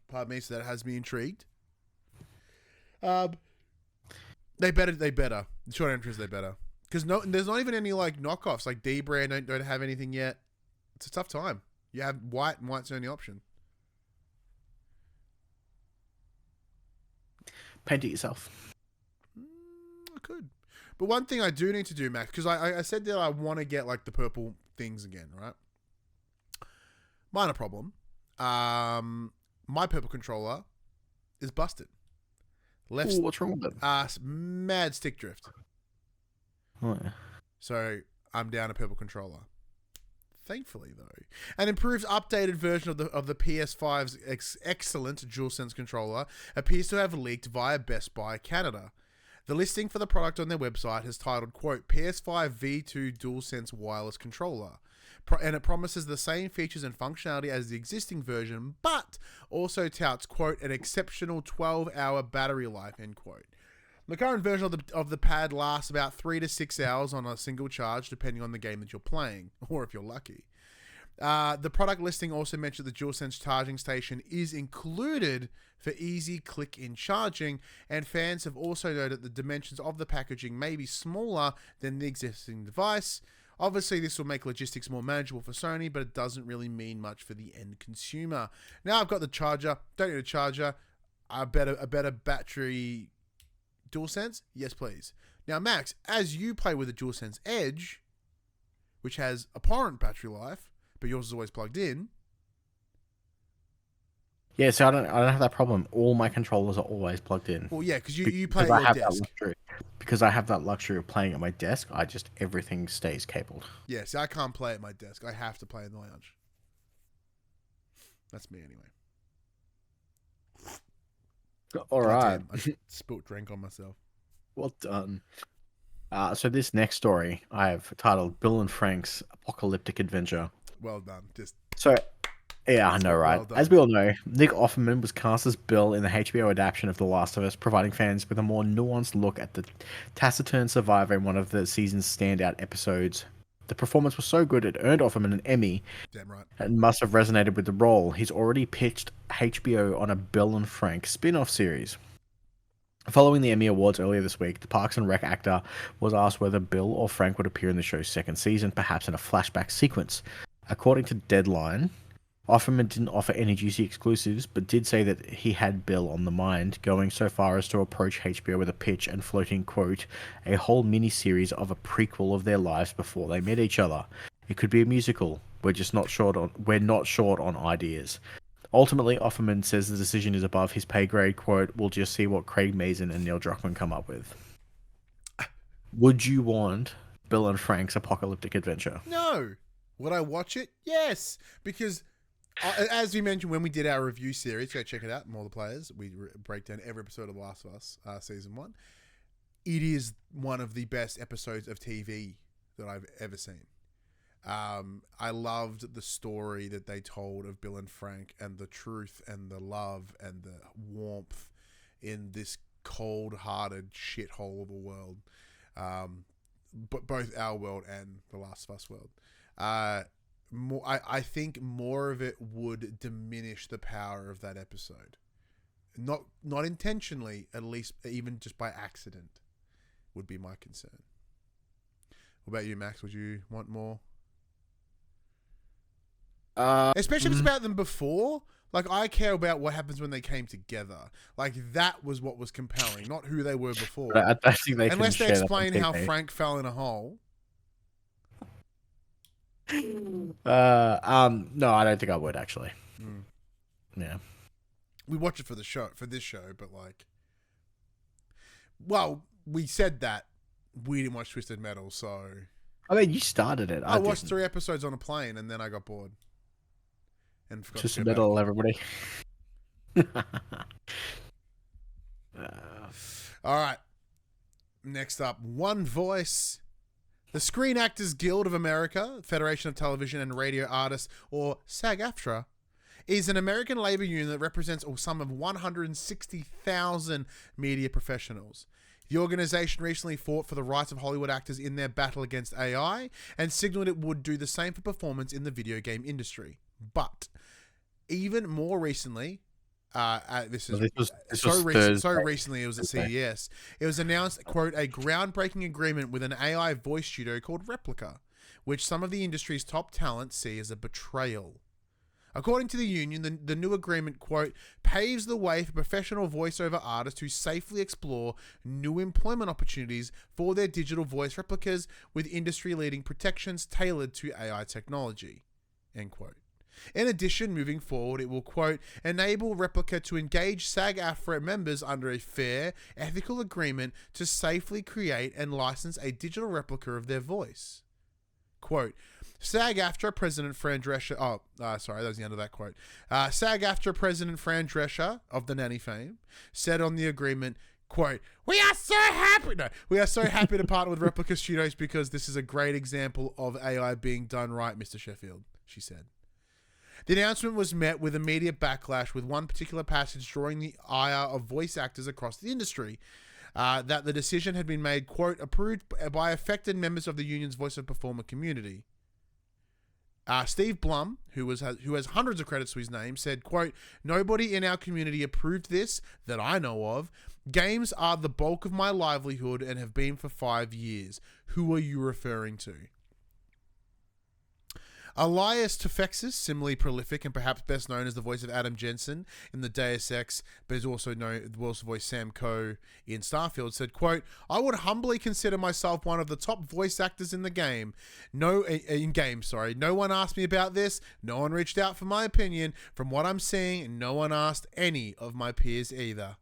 Pardon me, so that has me intrigued. They better. The short answer is they better. Because there's not even any, like, knockoffs. Like, D-Brand don't have anything yet. It's a tough time. You have white, and white's the only option. Paint it yourself. I could. But one thing I do need to do, Max, because I said that I want to get, like, the purple things again, right? Minor problem. My purple controller is busted. Ooh, what's wrong with it? Mad stick drift. Oh, yeah. So I'm down a purple controller. Thankfully, though, an improved, updated version of the PS5's excellent DualSense controller appears to have leaked via Best Buy Canada. The listing for the product on their website has titled, quote, PS5 V2 DualSense wireless controller, and it promises the same features and functionality as the existing version, but also touts, quote, an exceptional 12-hour battery life, end quote. The current version of the pad lasts about 3 to 6 hours on a single charge, depending on the game that you're playing, or if you're lucky. The product listing also mentioned the DualSense charging station is included for easy click-in charging, and fans have also noted the dimensions of the packaging may be smaller than the existing device. Obviously, this will make logistics more manageable for Sony, but it doesn't really mean much for the end consumer. Now I've got the charger. Don't need a charger. A better battery DualSense? Yes, please. Now, Max, as you play with the DualSense Edge, which has abhorrent battery life, but yours is always plugged in. Yeah, so I don't have that problem. All my controllers are always plugged in. Well, yeah, because you play at your desk. Because I have that luxury of playing at my desk, everything stays cabled. Yeah, see, I can't play at my desk. I have to play in the lounge. That's me anyway. All right. I just spilt drink on myself. Well done. So this next story I have titled Bill and Frank's Apocalyptic Adventure. Well done. Yeah, I know, right? Well as we all know, Nick Offerman was cast as Bill in the HBO adaptation of The Last of Us, providing fans with a more nuanced look at the taciturn survivor in one of the season's standout episodes. The performance was so good it earned Offerman an Emmy. Damn right. And must have resonated with the role. He's already pitched HBO on a Bill and Frank spin-off series. Following the Emmy Awards earlier this week, the Parks and Rec actor was asked whether Bill or Frank would appear in the show's second season, perhaps in a flashback sequence. According to Deadline, Offerman didn't offer any juicy exclusives, but did say that he had Bill on the mind, going so far as to approach HBO with a pitch and floating, quote, a whole mini-series of a prequel of their lives before they met each other. It could be a musical. We're not short on ideas. Ultimately, Offerman says the decision is above his pay grade, quote, we'll just see what Craig Mazin and Neil Druckmann come up with. Would you want Bill and Frank's apocalyptic adventure? No. Would I watch it? Yes. Because as we mentioned when we did our review series, go check it out, More the Players. We break down every episode of The Last of Us, Season 1. It is one of the best episodes of TV that I've ever seen. I loved the story that they told of Bill and Frank and the truth and the love and the warmth in this cold-hearted shithole of a world. But both our world and The Last of Us world. I think more of it would diminish the power of that episode. Not intentionally, at least even just by accident, would be my concern. What about you, Max? Would you want more? Especially if it's about them before. Like, I care about what happens when they came together. Like, that was what was compelling, not who they were before. I think they Unless they explain how Frank fell in a hole. No, I don't think I would actually. Yeah, we watch it for this show, but like, well, we said that we didn't watch Twisted Metal, so I mean, you started it. I watched 3 episodes on a plane, and then I got bored and forgot Twisted Metal, everybody. All right, next up, One Voice. The Screen Actors Guild of America, Federation of Television and Radio Artists, or SAG-AFTRA, is an American labor union that represents a sum of 160,000 media professionals. The organization recently fought for the rights of Hollywood actors in their battle against AI and signaled it would do the same for performance in the video game industry. But even more recently, recently it was at CES. It was announced, quote, a groundbreaking agreement with an AI voice studio called Replica, which some of the industry's top talent see as a betrayal. According to the union, the new agreement, quote, paves the way for professional voiceover artists to safely explore new employment opportunities for their digital voice replicas with industry-leading protections tailored to AI technology, end quote. In addition, moving forward, it will, quote, enable Replica to engage SAG-AFTRA members under a fair, ethical agreement to safely create and license a digital replica of their voice. Quote, SAG-AFTRA President Fran Drescher... that was the end of that quote. SAG-AFTRA President Fran Drescher, of the Nanny fame, said on the agreement, quote, we are so happy to partner with Replica Studios because this is a great example of AI being done right, Mr. Sheffield, she said. The announcement was met with immediate backlash, with one particular passage drawing the ire of voice actors across the industry, that the decision had been made, quote, approved by affected members of the union's voice of performer community. Steve Blum, who has hundreds of credits to his name, said, quote, nobody in our community approved this that I know of. Games are the bulk of my livelihood and have been for 5 years. Who are you referring to? Elias Tufexis, similarly prolific and perhaps best known as the voice of Adam Jensen in the Deus Ex, but is also known as voice Sam Coe in Starfield, said, quote, "I would humbly consider myself one of the top voice actors in the game. No one asked me about this. No one reached out for my opinion. From what I'm seeing, no one asked any of my peers either.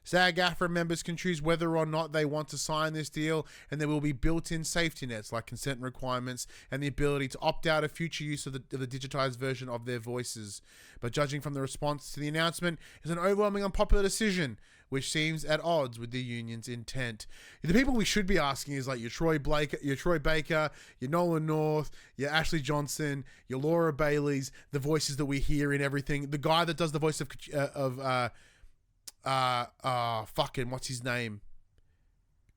SAG-AFTRA members can choose whether or not they want to sign this deal, and there will be built-in safety nets like consent requirements and the ability to opt out of future use of the digitized version of their voices. But judging from the response to the announcement, it's an overwhelming unpopular decision, which seems at odds with the union's intent." The people we should be asking is like your Troy Baker, your Nolan North, your Ashley Johnson, your Laura Baileys, the voices that we hear in everything. The guy that does the voice of fucking what's his name,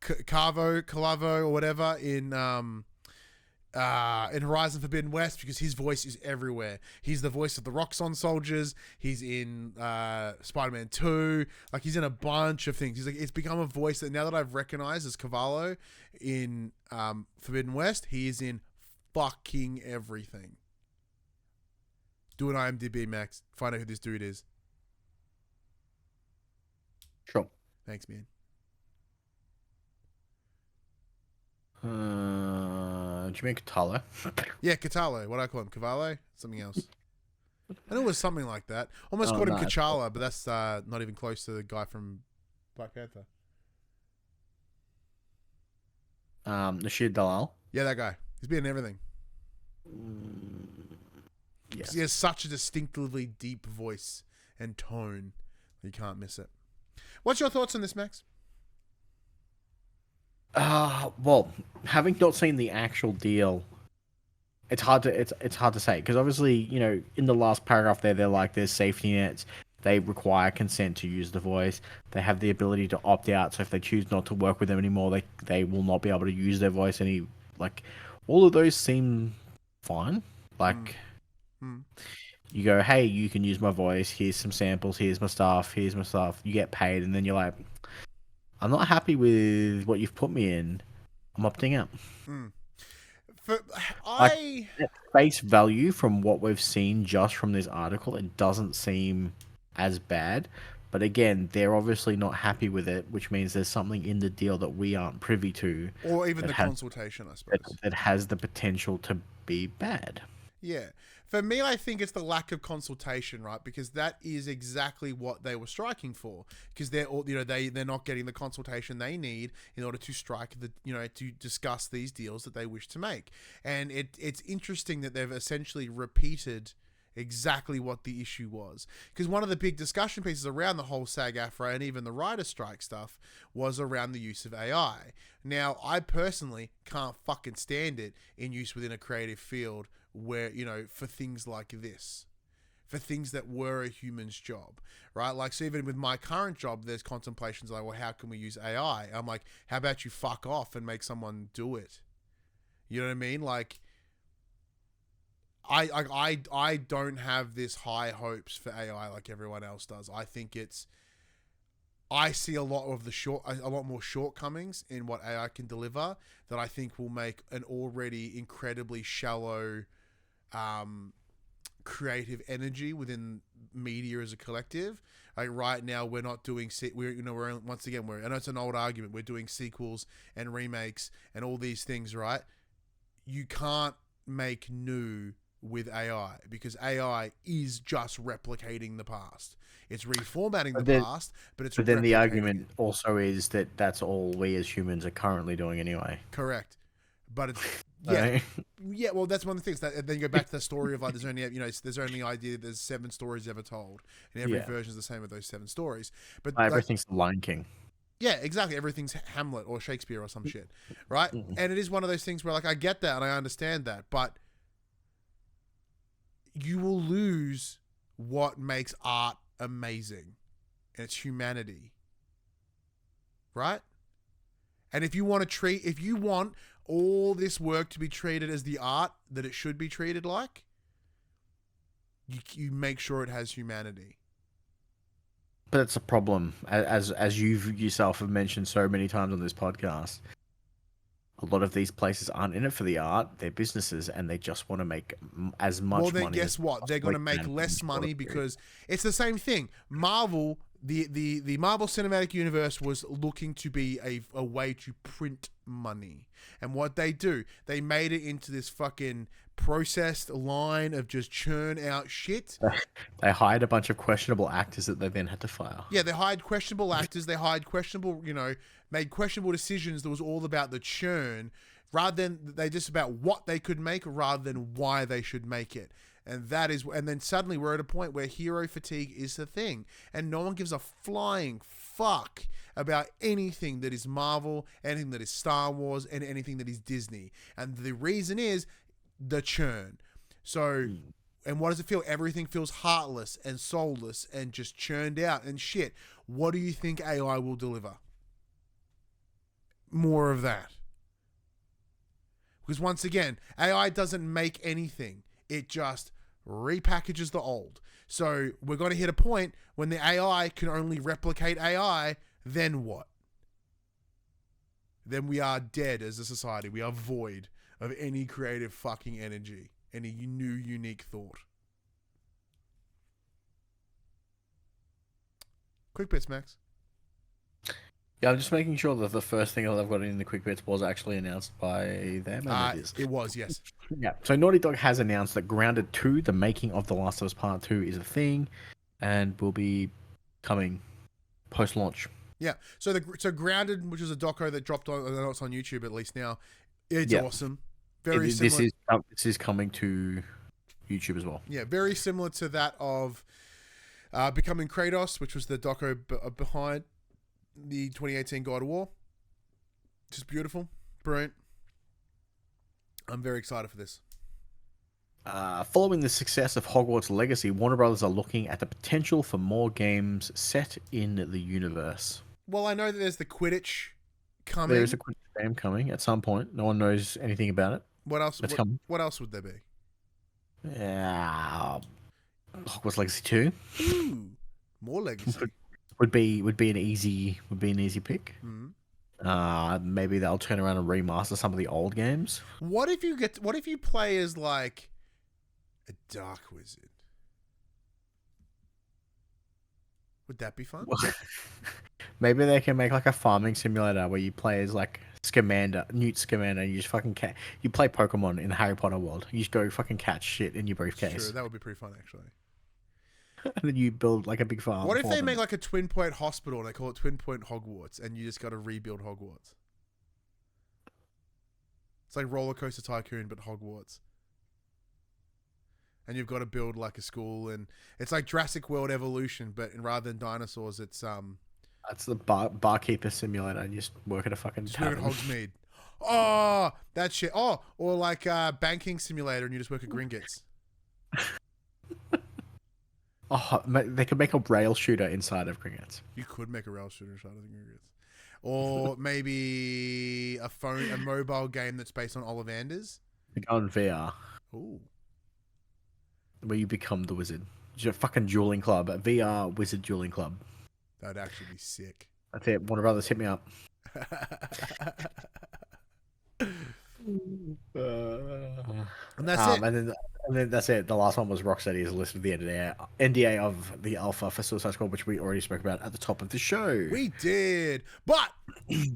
Calavo or whatever in Horizon Forbidden West, because his voice is everywhere. He's the voice of the Roxxon soldiers. He's in Spider-Man 2. Like, he's in a bunch of things. He's like, it's become a voice that now that I've recognized as Cavallo in Forbidden West, he is in fucking everything. Do an IMDb, Max. Find out who this dude is. Sure. Thanks, man. Do you mean Katalo? Yeah, Katalo. What do I call him? Cavallo? Something else. I know it was something like that. Almost called him Kachala, but that's not even close to the guy from Black Panther. Nasheed Dalal. Yeah, that guy. He's been in everything. Yes. He has such a distinctively deep voice and tone. You can't miss it. What's your thoughts on this, Max? Well, having not seen the actual deal, it's hard to say, because obviously, you know, in the last paragraph they're like, there's safety nets. They require consent to use the voice. They have the ability to opt out, so if they choose not to work with them anymore, they will not be able to use their voice any. Like, all of those seem fine. Like, you go, hey, you can use my voice. Here's some samples. Here's my stuff. You get paid, and then you're like, I'm not happy with what you've put me in. I'm opting out. At face value, from what we've seen just from this article, it doesn't seem as bad. But again, they're obviously not happy with it, which means there's something in the deal that we aren't privy to. Or even the consultation, I suppose. That has the potential to be bad. Yeah. For me, I think it's the lack of consultation, right? Because that is exactly what they were striking for. Because they're all, they're not getting the consultation they need in order to strike to discuss these deals that they wish to make. And it's interesting that they've essentially repeated exactly what the issue was. Because one of the big discussion pieces around the whole SAG-AFTRA and even the writer strike stuff was around the use of AI. Now, I personally can't fucking stand it in use within a creative field where, for things like this, for things that were a human's job, right? Like, so even with my current job, there's contemplations like, well, how can we use AI? I'm like, how about you fuck off and make someone do it? You know what I mean? Like, I don't have this high hopes for AI like everyone else does. I see a lot more shortcomings in what AI can deliver that I think will make an already incredibly shallow creative energy within media as a collective. Like, right now, we're not doing once again, I know it's an old argument, we're doing sequels and remakes and all these things, right? You can't make new with AI, because AI is just replicating the past. It's reformatting the past, but then the argument also is that that's all we as humans are currently doing anyway. Correct. But it's yeah. Well, that's one of the things that then you go back to the story of like, there's only idea that there's 7 stories ever told, and every version is the same with those 7 stories. But everything's the Lion King. Yeah, exactly. Everything's Hamlet or Shakespeare or some shit, right? And it is one of those things where, like, I get that and I understand that, but you will lose what makes art amazing, and it's humanity, right? And if you want all this work to be treated as the art that it should be treated like, you make sure it has humanity. But it's a problem, as you yourself have mentioned so many times on this podcast. a lot of these places aren't in it for the art; they're businesses, and they just want to make as much Well, then money. guess what? They're going to make less money because it's the same thing. Marvel, the Marvel Cinematic Universe was looking to be a way to print money. And what they do, they made it into this fucking processed line of just churn out shit. They hired a bunch of questionable actors that they then had to fire. Yeah, they hired questionable actors. They hired questionable, made questionable decisions that was all about the churn rather than they just about what they could make rather than why they should make it. And then suddenly we're at a point where hero fatigue is the thing. And no one gives a flying fuck about anything that is Marvel, anything that is Star Wars, and anything that is Disney. And the reason is the churn. So, and what does it feel? Everything feels heartless and soulless and just churned out and shit. What do you think AI will deliver? More of that. Because once again, AI doesn't make anything. It just repackages the old. So we're going to hit a point when the AI can only replicate AI. Then what? Then we are dead as a society. We are void of any creative fucking energy, any new, unique thought. Quick bits, Max. Yeah, I'm just making sure that the first thing that I've got in the quick bits was actually announced by them. And it was, yes. Yeah. So Naughty Dog has announced that Grounded 2, the making of The Last of Us Part 2, is a thing and will be coming post-launch. Yeah. So Grounded, which is a doco that dropped on, I know it's on YouTube at least now. It's awesome. Very similar. This is coming to YouTube as well. Yeah, very similar to that of Becoming Kratos, which was the doco behind the 2018 God of War. Just beautiful. Brilliant. I'm very excited for this. Following the success of Hogwarts Legacy, Warner Brothers are looking at the potential for more games set in the universe. Well, I know that there's the Quidditch coming. There is a Quidditch game coming at some point. No one knows anything about it. What else? What else would there be? Hogwarts Legacy 2. Ooh, more Legacy. Would be an easy pick. Mm-hmm. Maybe they'll turn around and remaster some of the old games. What if you play as like a dark wizard? Would that be fun? Maybe they can make like a farming simulator where you play as like Newt Scamander, and you just fucking you play Pokemon in the Harry Potter world. You just go fucking catch shit in your briefcase. Sure, that would be pretty fun actually. And then you build like a big farm. What if they make like a Twin Point hospital and they call it Twin Point Hogwarts and you just got to rebuild Hogwarts? It's like Roller Coaster Tycoon but Hogwarts. And you've got to build like a school, and it's like Jurassic World Evolution, but rather than dinosaurs, it's That's the barkeeper simulator. You just work at a fucking tavern. Hogsmeade. Oh, that shit. Oh, or like banking simulator, and you just work at Gringotts. Oh, they could make a rail shooter inside of Gringotts. You could make a rail shooter inside of Gringotts. Or maybe a mobile game that's based on Ollivanders. Go on VR. Ooh. Where you become the wizard. It's a fucking dueling club. A VR wizard dueling club. That'd actually be sick. That's it. Warner Brothers, hit me up. And that's it. And then that's it. The last one was Rocksteady's list of the NDA of the alpha for Suicide Squad, which we already spoke about at the top of the show. We did. But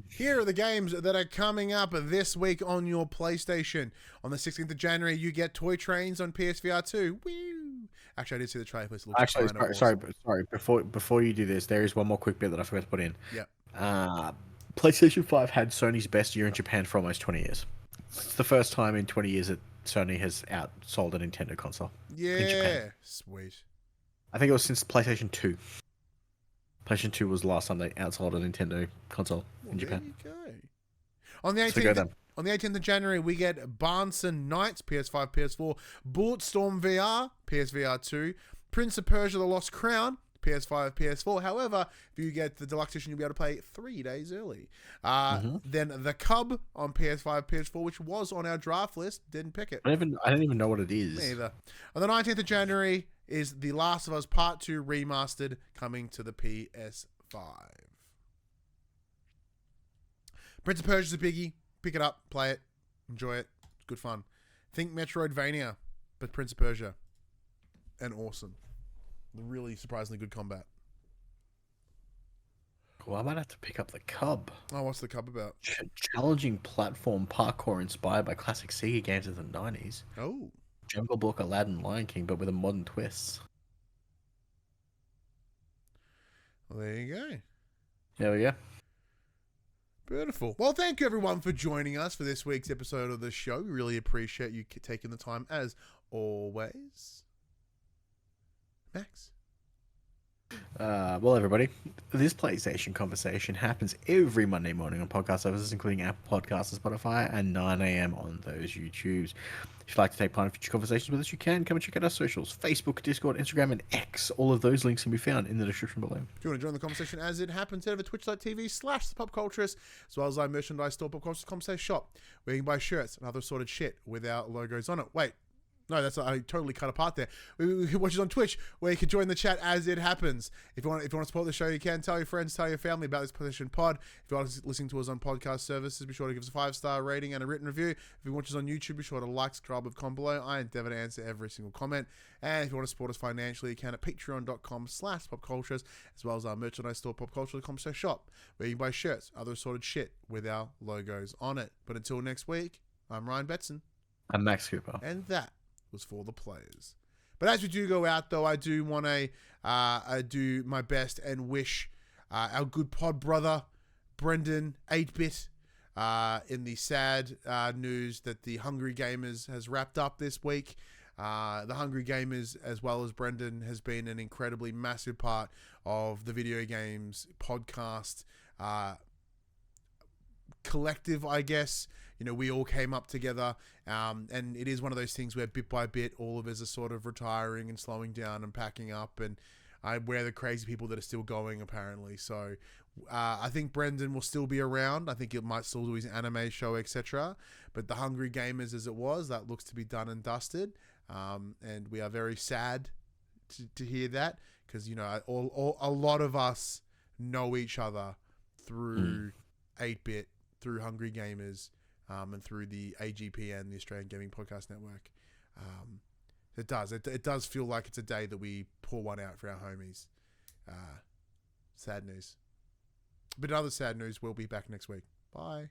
here are the games that are coming up this week on your PlayStation. On the 16th of January, you get Toy Trains on PSVR 2. Woo! Actually, I did see the trailer. Actually, sorry. Before you do this, there is one more quick bit that I forgot to put in. Yeah. PlayStation 5 had Sony's best year in Japan for almost 20 years. It's the first time in 20 years that Sony has outsold a Nintendo console. Yeah, in Japan. Sweet. I think it was since PlayStation 2. PlayStation 2 was the last time they outsold a Nintendo console in Japan. There you go. On the 18th of January, we get Barnson Knights, PS5, PS4, Bulletstorm VR, PSVR 2, Prince of Persia: The Lost Crown, PS5, PS4. However, if you get the deluxe edition, you'll be able to play 3 days early. Then The Cub on PS5, PS4, which was on our draft list. Didn't pick it. I don't even know what it is. Me either. On the 19th of January is The Last of Us Part 2 Remastered coming to the PS5. Prince of Persia's a biggie. pick it up, play it, enjoy it. It's good fun. Think Metroidvania, but Prince of Persia. And awesome. Really surprisingly good combat. Well, I might have to pick up the Cub. Oh, what's the Cub about? Challenging platform parkour inspired by classic Sega games of the 90s. Oh. Jungle Book, Aladdin, Lion King, but with a modern twist. Well, there you go. There we go. Beautiful. Well, thank you everyone for joining us for this week's episode of the show. We really appreciate you taking the time as always. Max. Well, everybody, this PlayStation conversation happens every Monday morning on podcast services, including Apple Podcasts and Spotify, and 9 a.m. on those YouTubes. If you'd like to take part in future conversations with us, you can come and check out our socials: Facebook, Discord, Instagram, and X. All of those links can be found in the description below. If you want to join the conversation as it happens, head over to twitch.tv/thepopculturists, as well as our merchandise store, PopCulturists shop, where you can buy shirts and other sorted shit without logos on it. Wait. No, I totally cut apart there. We watch us on Twitch, where you can join the chat as it happens. If you want to support the show, you can tell your friends, tell your family about this PlayStation Pod. If you are listening to us on podcast services, be sure to give us a 5-star rating and a written review. If you watch us on YouTube, be sure to like, subscribe, with comment below. I endeavor to answer every single comment. And if you want to support us financially, you can at patreon.com/popcultures, as well as our merchandise store, PopCulturists.com/shop, where you can buy shirts, other assorted shit with our logos on it. But until next week, I'm Ryan Betson. I'm Max Cooper. And that was for the players. But as we do go out, though, I do want to do my best and wish our good pod brother, Brendan 8-Bit, in the sad news that the Hungry Gamers has wrapped up this week. The Hungry Gamers, as well as Brendan, has been an incredibly massive part of the video games podcast collective, I guess. You know, we all came up together, and it is one of those things where bit by bit, all of us are sort of retiring and slowing down and packing up, and we're the crazy people that are still going, apparently. So I think Brendan will still be around. I think it might still do his anime show, etc. But the Hungry Gamers, as it was, that looks to be done and dusted, and we are very sad to hear that, because, you know, a lot of us know each other through 8-Bit, through Hungry Gamers, and through the AGPN, the Australian Gaming Podcast Network. It does feel like it's a day that we pour one out for our homies. Sad news. But another sad news, we'll be back next week. Bye.